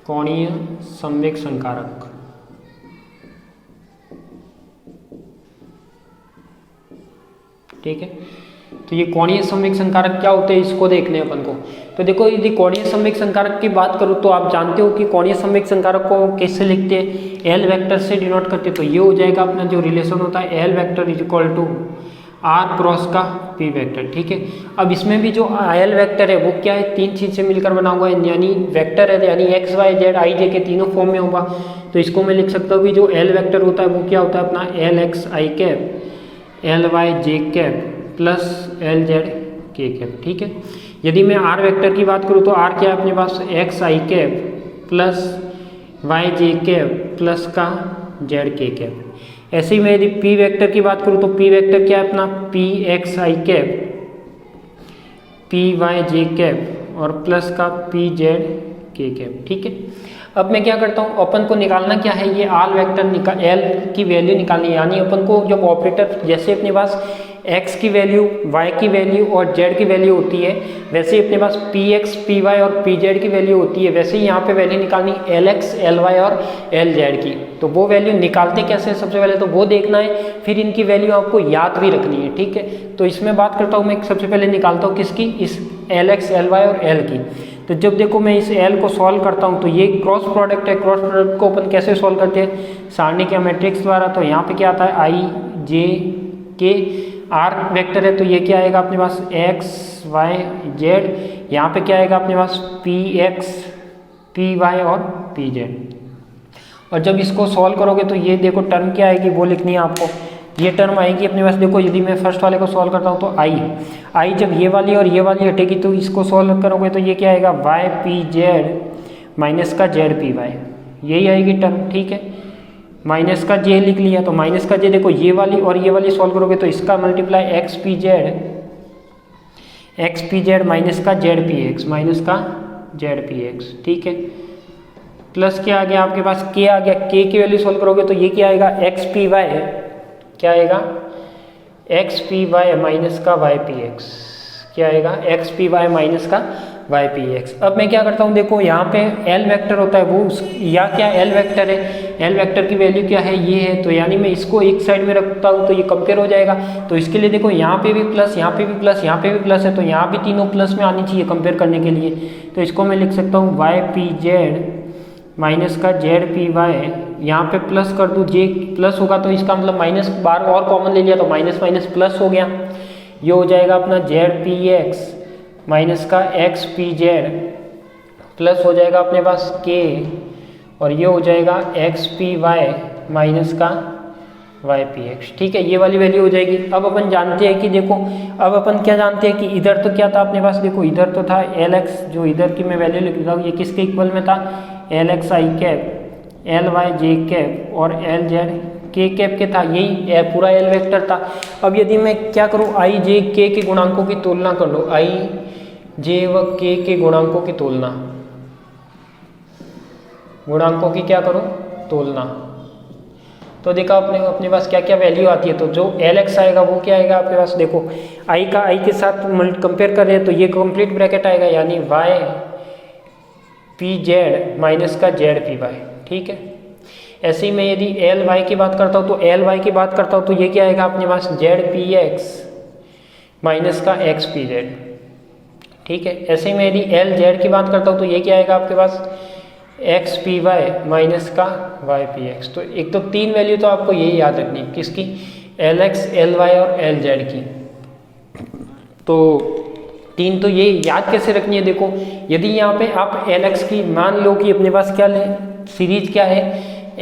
Speaker 1: कोणीय संवेग संकारक, ठीक है। तो ये कोणीय संवेग संकारक क्या होते हैं, इसको देखने अपन को। तो देखो, यदि कोणीय संवेग संकारक की बात करूँ तो आप जानते हो कि कोणीय संवेग संकारक को कैसे लिखते हैं, एल वेक्टर से डिनोट करते हैं। तो ये हो जाएगा अपना जो रिलेशन होता है, L vector is equal to R cross का पी वेक्टर, ठीक है। अब इसमें भी जो एल वेक्टर है वो क्या है, तीन चीज से मिलकर बना हुआ है, यानी वेक्टर है, यानी एक्स वाई जेड आई जे के तीनों फॉर्म में होगा। तो इसको मैं लिख सकता हूँ कि जो एल वेक्टर होता है वो क्या होता है अपना एल एक्स आई कैप, एल वाई जे कैप प्लस एल जेड के कैप, ठीक है। यदि मैं आर वेक्टर की बात करूँ तो आर क्या है अपने पास, एक्स आई कैप प्लस वाई जे कैप प्लस का जेड के कैप। ऐसे ही मैं यदि पी वेक्टर की बात करूँ तो पी वेक्टर क्या है अपना, पी एक्स आई कैप पी वाई जे कैप और प्लस का पी जेड के कैप, ठीक है। अब मैं क्या करता हूँ, अपन को निकालना क्या है, ये आर वेक्टर एल की वैल्यू निकालनी है। यानी अपन को जब ऑपरेटर, जैसे अपने पास x की वैल्यू, y की वैल्यू और z की वैल्यू होती है, वैसे ही अपने पास px, py और pz की वैल्यू होती है, वैसे ही यहाँ पे वैल्यू निकालनी lx, ly और lz की। तो वो वैल्यू निकालते कैसे हैं, सबसे पहले तो वो देखना है, फिर इनकी वैल्यू आपको याद भी रखनी है, ठीक है। तो इसमें बात करता हूँ मैं, सबसे पहले निकालता हूँ किसकी, इस lx, ly और l की। तो जब देखो मैं इस एल को सॉल्व करता हूँ तो ये क्रॉस प्रोडक्ट है, क्रॉस प्रोडक्ट को अपन कैसे सॉल्व करते हैं, सारणी या मैट्रिक्स द्वारा। तो यहाँ पे क्या आता है, आई जे के आर वेक्टर है, तो ये क्या आएगा अपने पास एक्स वाई जेड, यहाँ पे क्या आएगा अपने पास पी एक्स पी वाई और पी जेड। और जब इसको सॉल्व करोगे तो ये देखो टर्म क्या आएगी वो लिखनी है आपको, ये टर्म आएगी अपने पास। देखो यदि मैं फर्स्ट वाले को सॉल्व करता हूँ तो आई जब ये वाली और ये वाली हटेगी तो इसको सॉल्व करोगे तो ये क्या आएगा, वाई पी जेड माइनस का जेड पी वाई, यही आएगी टर्म। ठीक है, माइनस का जे लिख लिया, तो माइनस का जे देखो ये वाली और ये वाली सॉल्व करोगे तो इसका multiply x P Z minus का जेड पी एक्स, माइनस का जेड पी एक्स। ठीक है, प्लस क्या आ गया आपके पास, के आ गया, के की वैल्यू सॉल्व करोगे तो ये क्या आएगा, एक्स पी वाई, क्या आएगा एक्स पी वाई माइनस का वाई पी एक्स, क्या आएगा एक्स पी वाई माइनस का वाई पी एक्स। अब मैं क्या करता हूँ, देखो यहाँ पे एल वेक्टर होता है वो या क्या एल वेक्टर है, एल वेक्टर की वैल्यू क्या है, ये है, तो यानी मैं इसको एक साइड में रखता हूँ तो ये कंपेयर हो जाएगा। तो इसके लिए देखो यहाँ पे भी प्लस, यहाँ पे भी प्लस, यहाँ पे भी प्लस है, तो यहाँ भी तीनों प्लस में आनी चाहिए कंपेयर करने के लिए। तो इसको मैं लिख सकता हूँ वाई पी जेड माइनस का जेड पी वाई, यहाँ पे प्लस कर दूँ, जे प्लस होगा तो इसका मतलब माइनस बार और कॉमन ले लिया तो माइनस माइनस प्लस हो गया, ये हो जाएगा अपना जेड पी एक्स माइनस का एक्स पी जेड प्लस हो जाएगा अपने पास के, और ये हो जाएगा एक्स पी वाई माइनस का वाई पी एक्स। ठीक है, ये वाली वैल्यू हो जाएगी। अब अपन जानते हैं कि देखो, अब अपन क्या जानते हैं कि इधर तो क्या था अपने पास, देखो इधर तो था एल एक्स, जो इधर की मैं वैल्यू लिख रहा हूँ ये किसके इक्वल में था, एल एक्स आई कैप एल वाई जे कैप और एल जेड के कैप के था, यही पूरा एल वेक्टर था। अब यदि मैं क्या करूँ, आई जे के के गुणांकों की तुलना कर लो, आई जे व के गुणांकों की तुलना, गुणांकों की क्या करूँ तुलना, तो देखा अपने पास क्या क्या वैल्यू आती है। तो जो एल एक्स आएगा वो क्या आएगा आपके पास, देखो आई का आई के साथ कंपेयर कर रहे हैं तो ये कंप्लीट ब्रैकेट आएगा, यानी वाई पी जेड माइनस का जेड पी वाई। ठीक है, ऐसे ही मैं यदि एल वाई की बात करता हूँ तो एल वाई की बात करता हूँ तो ये क्या आएगा अपने पास, जेड पी एक्स माइनस का एक्स पी जेड। ठीक है, ऐसे ही मैं यदि एल जेड की बात करता हूँ तो ये क्या आएगा आपके पास, एक्स पी वाई माइनस का वाई पी एक्स। तो एक तो तीन वैल्यू तो आपको यही याद रखनी है, किसकी, एल एक्स एल वाई और एल जेड की। तो तीन तो ये याद कैसे रखनी है, देखो यदि यहाँ पे आप एल एक्स की मान लो कि अपने पास क्या ले सीरीज क्या है,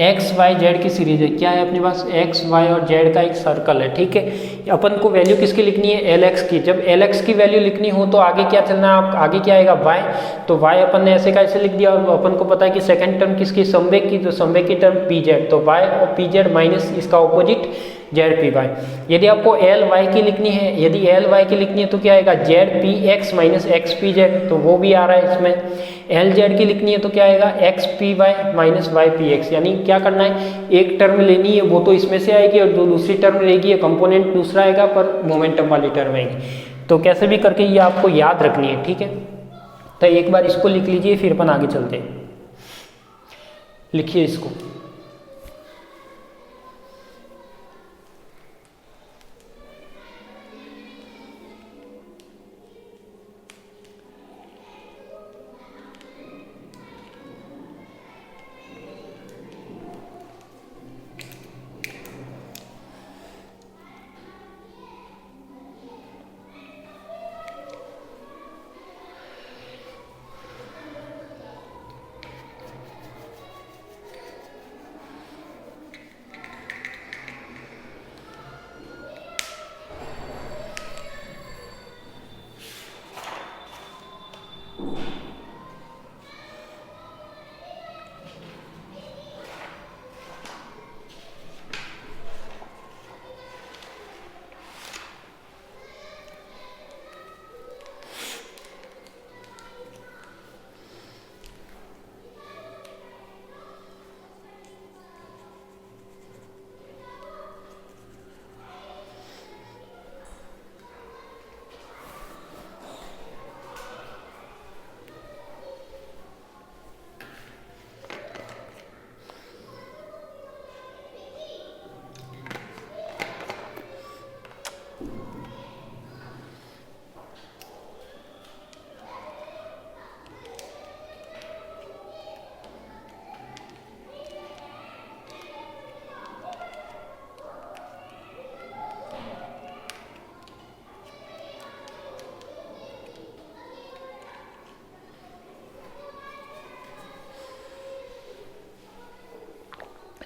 Speaker 1: एक्स वाई जेड की सीरीज है, क्या है अपने पास एक्स वाई और जेड का एक सर्कल है। ठीक है, अपन को वैल्यू किसकी लिखनी है, एल एक्स की। जब एल एक्स की वैल्यू लिखनी हो तो आगे क्या चलना है, आप आगे क्या आएगा वाई, तो वाई अपन ने ऐसे का ऐसे लिख दिया, और अपन को पता है कि सेकंड टर्म किसकी, समवेग की, तो समवेग की टर्म पी जेड, तो वाई और पी जेड माइनस इसका ऑपोजिट जेड पी वाई। यदि आपको एल वाई की लिखनी है, यदि एल वाई की लिखनी है तो क्या आएगा, Z P x minus x P Z, तो वो भी आ रहा है इसमें। एल जेड की लिखनी है तो क्या आएगा, X P Y minus Y P X. यानी क्या करना है, एक टर्म लेनी है वो तो इसमें से आएगी, और जो दूसरी टर्म रहेगी कंपोनेंट दूसरा आएगा पर मोमेंटम वाली टर्म आएगी। तो कैसे भी करके ये आपको याद रखनी है। ठीक है, तो एक बार इसको लिख लीजिए फिर अपन आगे चलते हैं। लिखिए इसको,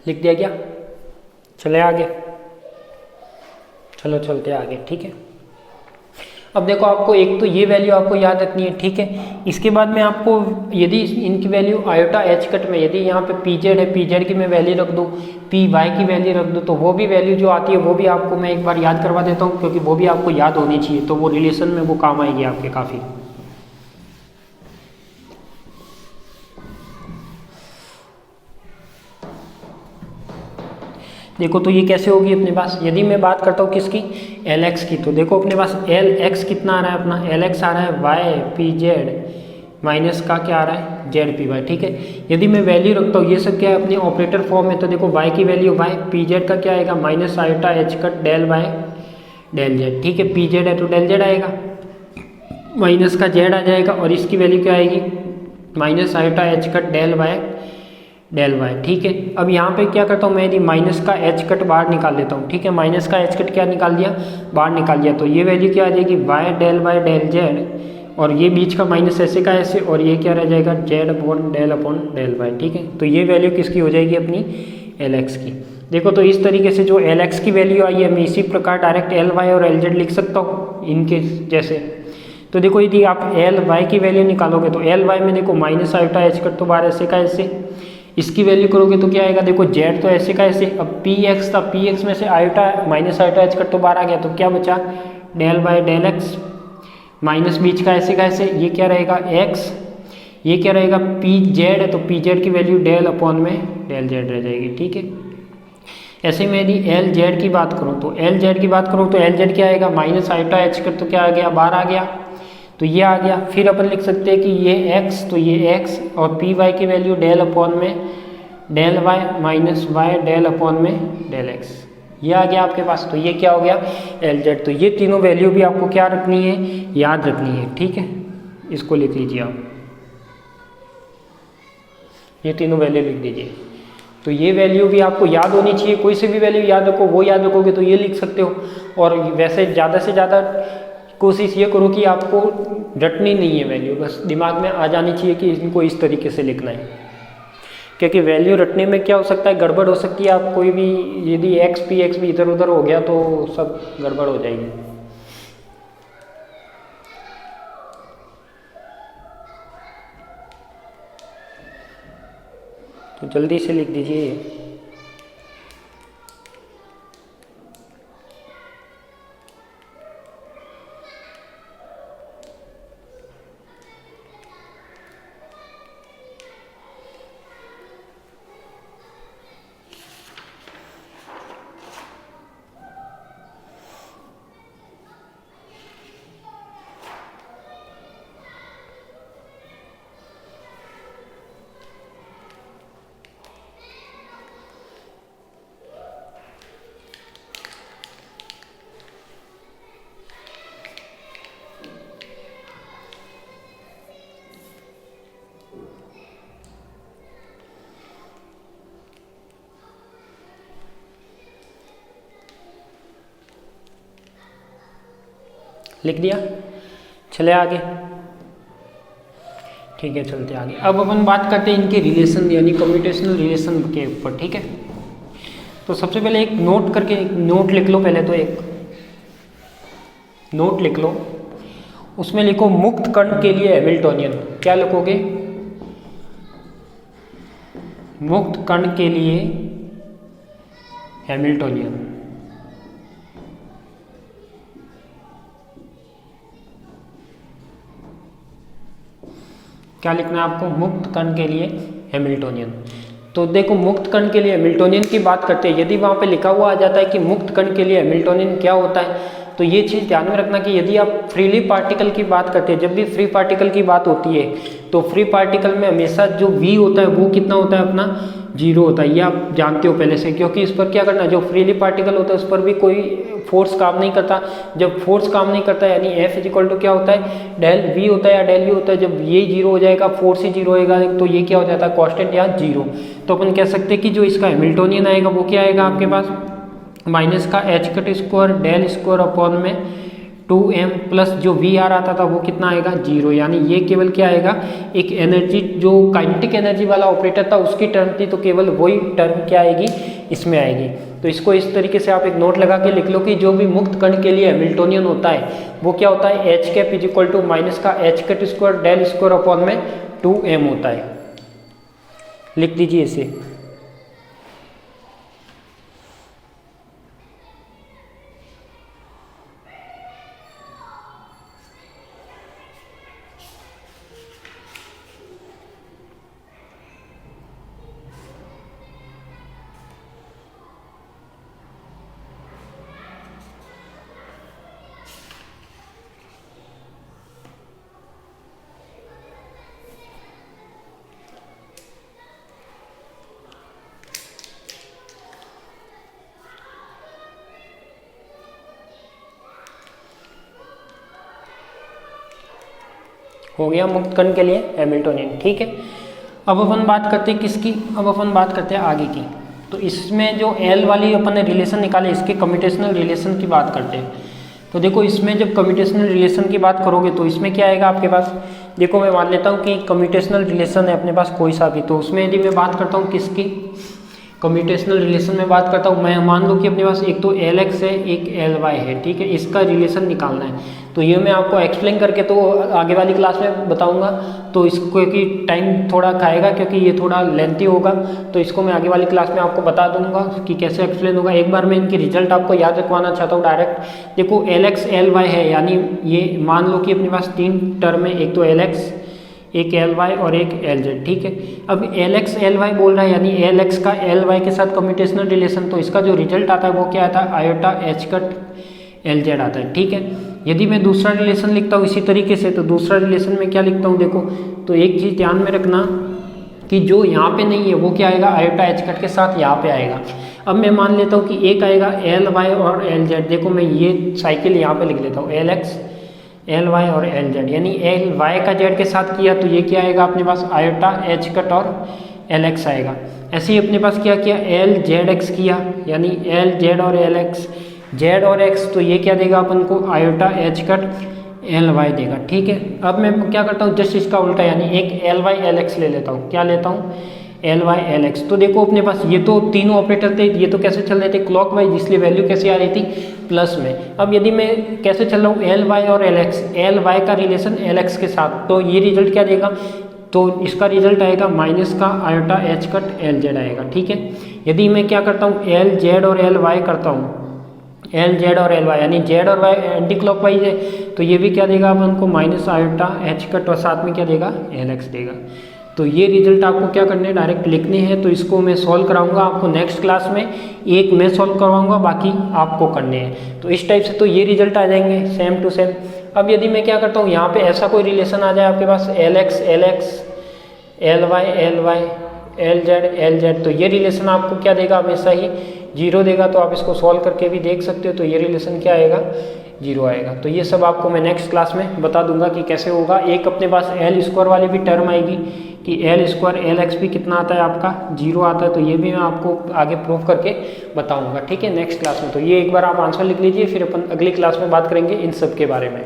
Speaker 1: लिख दिया क्या? चले आगे, चलो चलते आगे, ठीक है। अब देखो आपको एक तो ये वैल्यू आपको याद रखनी है, ठीक है। इसके बाद में आपको यदि इनकी वैल्यू आयोटा एच कट में, यदि यहाँ पे पी जेड है, पी जेड की मैं वैल्यू रख दूँ, पी वाई की वैल्यू रख दूँ, तो वो भी वैल्यू जो आती है वो भी आपको मैं एक बार याद करवा देता हूँ, क्योंकि वो भी आपको याद होनी चाहिए, तो वो रिलेशन में वो काम आएगी आपके काफ़ी। देखो तो ये कैसे होगी अपने पास, यदि मैं बात करता हूँ किसकी, एल एक्स की, तो देखो अपने पास एल एक्स कितना आ रहा है अपना, एल एक्स आ रहा है वाई पी जेड माइनस का क्या आ रहा है, जेड पी वाई, ठीक है। यदि मैं वैल्यू रखता हूँ, ये सब क्या है अपने ऑपरेटर फॉर्म में, तो देखो वाई की वैल्यू वाई, पी जेड का क्या आएगा minus iota H cut del Y del Z, ठीक है। पी जेड है तो डेल जेड आएगा, माइनस का जेड आ जाएगा, और इसकी वैल्यू क्या आएगी minus iota H cut del Y del Y, ठीक है। अब यहाँ पे क्या करता हूँ मैं, यदि माइनस का एच कट बाहर निकाल लेता हूँ, ठीक है। माइनस का एच कट क्या निकाल दिया, बाहर निकाल दिया, तो ये वैल्यू क्या आ जाएगी वाई डेल जेड, और ये बीच का माइनस ऐसे का ऐसे, और ये क्या रह जाएगा जेड अपॉन डेल वाई, ठीक है। तो ये वैल्यू किसकी हो जाएगी अपनी एल एक्स की। देखो तो इस तरीके से जो एल एक्स की वैल्यू आई है, मैं इसी प्रकार डायरेक्ट एल वाई और एल जेड लिख सकता हूँ इनके जैसे। तो देखो यदि आप एल वाई की वैल्यू निकालोगे, तो एल वाई में देखो माइनस आयोटा एच कट तो बाहर ऐसे का ऐसे, इसकी वैल्यू करोगे तो क्या आएगा, देखो जेड तो ऐसे का ऐसे, अब पी एक्स था, पी एक्स में से iota minus iota H cut तो बाहर आ गया, तो क्या बचा del Y del X, minus बीच का ऐसे ये क्या रहेगा एक्स, ये क्या रहेगा पी जेड है, तो पी जेड की वैल्यू डेल अपॉन में डेल जेड रह जाएगी, ठीक है। ऐसे में यदि एल जेड की बात करूँ, तो एल जेड की बात करूँ तो एल जेड क्या आएगा माइनस आयोटा एच कट, तो क्या आ गया बाहर आ गया, तो ये आ गया। फिर अपन लिख सकते हैं कि ये x, तो ये x, और पी वाई की वैल्यू डेल अपॉन में del Y minus Y del upon में डेल x, ये आ गया आपके पास। तो ये क्या हो गया एल जेड। तो ये तीनों वैल्यू भी आपको क्या रखनी है, याद रखनी है, ठीक है। इसको लिख लीजिए आप, ये तीनों वैल्यू लिख दीजिए। तो ये वैल्यू भी आपको याद होनी चाहिए, कोई से भी वैल्यू याद रखो, वो याद रखोगे तो ये लिख सकते हो। और वैसे ज़्यादा से ज़्यादा कोशिश ये करो कि आपको रटनी नहीं है वैल्यू, बस दिमाग में आ जानी चाहिए कि इनको इस तरीके से लिखना है, क्योंकि वैल्यू रटने में क्या हो सकता है, गड़बड़ हो सकती है। आप कोई भी यदि एक्स पी एक्स भी इधर उधर हो गया तो सब गड़बड़ हो जाएगी। तो जल्दी से लिख दीजिए। लिख दिया, चले आगे, ठीक है। चलते आगे, अब अपन बात करते हैं इनके रिलेशन यानी कम्यूटेशनल रिलेशन के ऊपर, ठीक है। तो सबसे पहले एक नोट करके नोट लिख लो, पहले तो एक नोट लिख लो, उसमें लिखो मुक्त कण के लिए हैमिल्टोनियन। क्या लिखोगे, मुक्त कण के लिए हैमिल्टोनियन। क्या लिखना है आपको, मुक्त कण के लिए हैमिल्टोनियन। तो देखो मुक्त कण के लिए हैमिल्टोनियन की बात करते हैं, यदि वहाँ पे लिखा हुआ आ जाता है कि मुक्त कण के लिए हैमिल्टोनियन क्या होता है, तो ये चीज़ ध्यान में रखना कि यदि आप फ्रीली पार्टिकल की बात करते हैं, जब भी फ्री पार्टिकल की बात होती है तो फ्री पार्टिकल में हमेशा जो v होता है वो कितना होता है अपना 0 होता है, ये आप जानते हो पहले से, क्योंकि इस पर क्या करना है, जो फ्रीली पार्टिकल होता है उस पर भी कोई फोर्स काम नहीं करता। जब फोर्स काम नहीं करता यानी F इक्वल टू क्या होता है, डेल v होता है या डेल u होता है। जब ये 0 हो जाएगा, फोर्स ही 0 होएगा, तो ये क्या हो जाता है कांस्टेंट या 0। तो अपन कह सकते हैं कि जो इसका हैमिल्टोनियन आएगा वो क्या आएगा आपके पास, माइनस का H cut square del square upon में 2m प्लस जो वी आर आता था वो कितना आएगा 0, यानी ये केवल क्या आएगा, एक एनर्जी जो काइनेटिक एनर्जी वाला ऑपरेटर था उसकी टर्म थी, तो केवल वही टर्म क्या आएगी इसमें आएगी। तो इसको इस तरीके से आप एक नोट लगा के लिख लो कि जो भी मुक्त कण के लिए हैमिल्टोनियन होता है वो क्या होता है, H cap is equal to minus का H cut square del square upon में 2m होता है। लिख दीजिए इसे। हो गया मुक्त कण के लिए हैमिल्टोनियन, ठीक है। अब अपन बात करते हैं किसकी, अब अपन बात करते हैं आगे की। तो इसमें जो एल वाली अपन ने रिलेशन निकाले, इसके कम्यूटेशनल रिलेशन की बात करते हैं। तो देखो इसमें जब कम्यूटेशनल रिलेशन की बात करोगे तो इसमें क्या आएगा आपके पास, देखो मैं मान लेता हूँ कि कम्यूटेशनल रिलेशन है अपने पास कोई सा भी, तो उसमें यदि मैं बात करता हूँ किसकी, कम्यूटेशनल रिलेशन में बात करता हूँ, मैं मान लूँ कि अपने पास एक तो एल एक्स है एक एल वाई है, ठीक है, इसका रिलेशन निकालना है। तो ये मैं आपको एक्सप्लेन करके तो आगे वाली क्लास में बताऊंगा, तो इसको कि टाइम थोड़ा खाएगा क्योंकि ये थोड़ा लेंथी होगा, तो इसको मैं आगे वाली क्लास में आपको बता दूंगा कि कैसे एक्सप्लेन होगा। एक बार मैं इनकी रिजल्ट आपको याद रखवाना चाहता हूँ डायरेक्ट। देखो एल एक्स एल वाई है, यानी ये मान लो कि अपने पास 3 टर्म है, एक तो एल एक्स, एक एल वाई और एक एल जेड, ठीक है। अब एल एक्स एल वाई बोल रहा है, यानी एल एक्स का एल वाई के साथ कम्यूटेशनल रिलेशन, तो इसका जो रिजल्ट आता है वो क्या आता है, iota H cut L Z आता है, ठीक है। यदि मैं दूसरा रिलेशन लिखता हूँ इसी तरीके से, तो दूसरा रिलेशन में क्या लिखता हूँ देखो, तो एक चीज़ ध्यान में रखना कि जो यहाँ पे नहीं है वो क्या आएगा, आयोटा एच कट के साथ यहाँ पे आएगा। अब मैं मान लेता हूँ कि एक आएगा एल वाई और एल जेड, देखो मैं ये साइकिल यहाँ पे लिख लेता हूँ, एल एक्स एल वाई और एल जेड, यानी एल वाई का जेड के साथ किया तो ये क्या आएगा अपने पास, आयोटा एच कट और एल एक्स आएगा। ऐसे ही अपने पास क्या किया, एल जेड एक्स किया, यानी एल जेड और एल एक्स, जेड और एक्स, तो ये क्या देगा अपन को, iota H cut L Y देगा, ठीक है। अब मैं क्या करता हूँ, जस्ट इसका उल्टा, यानी एक एल वाई एल एक्स ले लेता हूँ, क्या लेता हूँ, एल वाई एल एक्स। तो देखो अपने पास ये तो तीनों ऑपरेटर थे, ये तो कैसे चल रहे थे, क्लॉक वाइज, इसलिए वैल्यू कैसे आ रही थी, प्लस में। अब यदि मैं कैसे चल रहा हूँ, एल वाई और एल एक्स, एल वाई का रिलेशन एल एक्स के साथ, तो ये रिजल्ट क्या देगा, तो इसका रिजल्ट आएगा माइनस का iota H cut L Z आएगा, ठीक है। यदि मैं क्या करता हूँ, एल जेड और एल वाई करता हूँ, एल जेड और एल वाई, यानी जेड और वाई एंटी क्लॉक वाइज है, तो ये भी क्या देगा अपन को, माइनस आयोटा एच कट और साथ में क्या देगा, एल एक्स देगा। तो ये रिजल्ट आपको क्या करने हैं, डायरेक्ट लिखने हैं। तो इसको मैं सॉल्व कराऊंगा आपको नेक्स्ट क्लास में, एक मैं सॉल्व करवाऊंगा, बाकी आपको करने हैं। तो इस टाइप से तो ये रिजल्ट आ जाएंगे सेम टू सेम। अब यदि मैं क्या करता हूँ, यहाँ पे ऐसा कोई रिलेशन आ जाए आपके पास, L X L X, L Y L Z, तो ये रिलेशन आपको क्या देगा, हमेशा ही 0 देगा। तो आप इसको सॉल्व करके भी देख सकते हो, तो ये रिलेशन क्या आएगा, 0 आएगा। तो ये सब आपको मैं नेक्स्ट क्लास में बता दूंगा कि कैसे होगा। एक अपने पास एल स्क्वायर वाली भी टर्म आएगी कि एल स्क्वायर एल एक्स भी कितना आता है आपका, 0 आता है। तो ये भी मैं आपको आगे प्रूव करके बताऊंगा, ठीक है, नेक्स्ट क्लास में। तो ये एक बार आप आंसर लिख लीजिए, फिर अपन अगली क्लास में बात करेंगे इन सब के बारे में।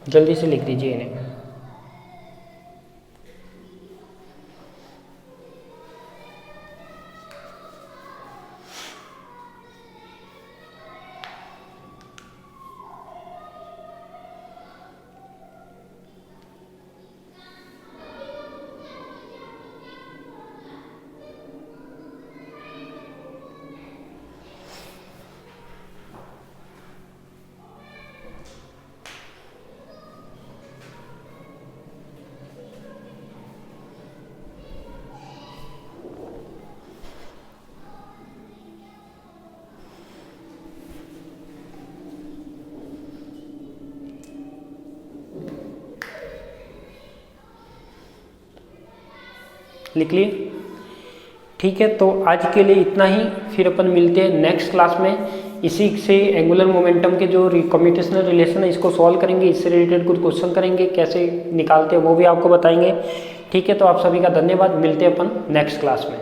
Speaker 1: जल्दी से लिख दीजिए इन्हें। लिख लिए, ठीक है। तो आज के लिए इतना ही, फिर अपन मिलते हैं नेक्स्ट क्लास में। इसी से एंगुलर मोमेंटम के जो कम्यूटेशनल रिलेशन है इसको सॉल्व करेंगे, इससे रिलेटेड कुछ क्वेश्चन करेंगे, कैसे निकालते हैं वो भी आपको बताएंगे, ठीक है। तो आप सभी का धन्यवाद, मिलते हैं अपन नेक्स्ट क्लास में।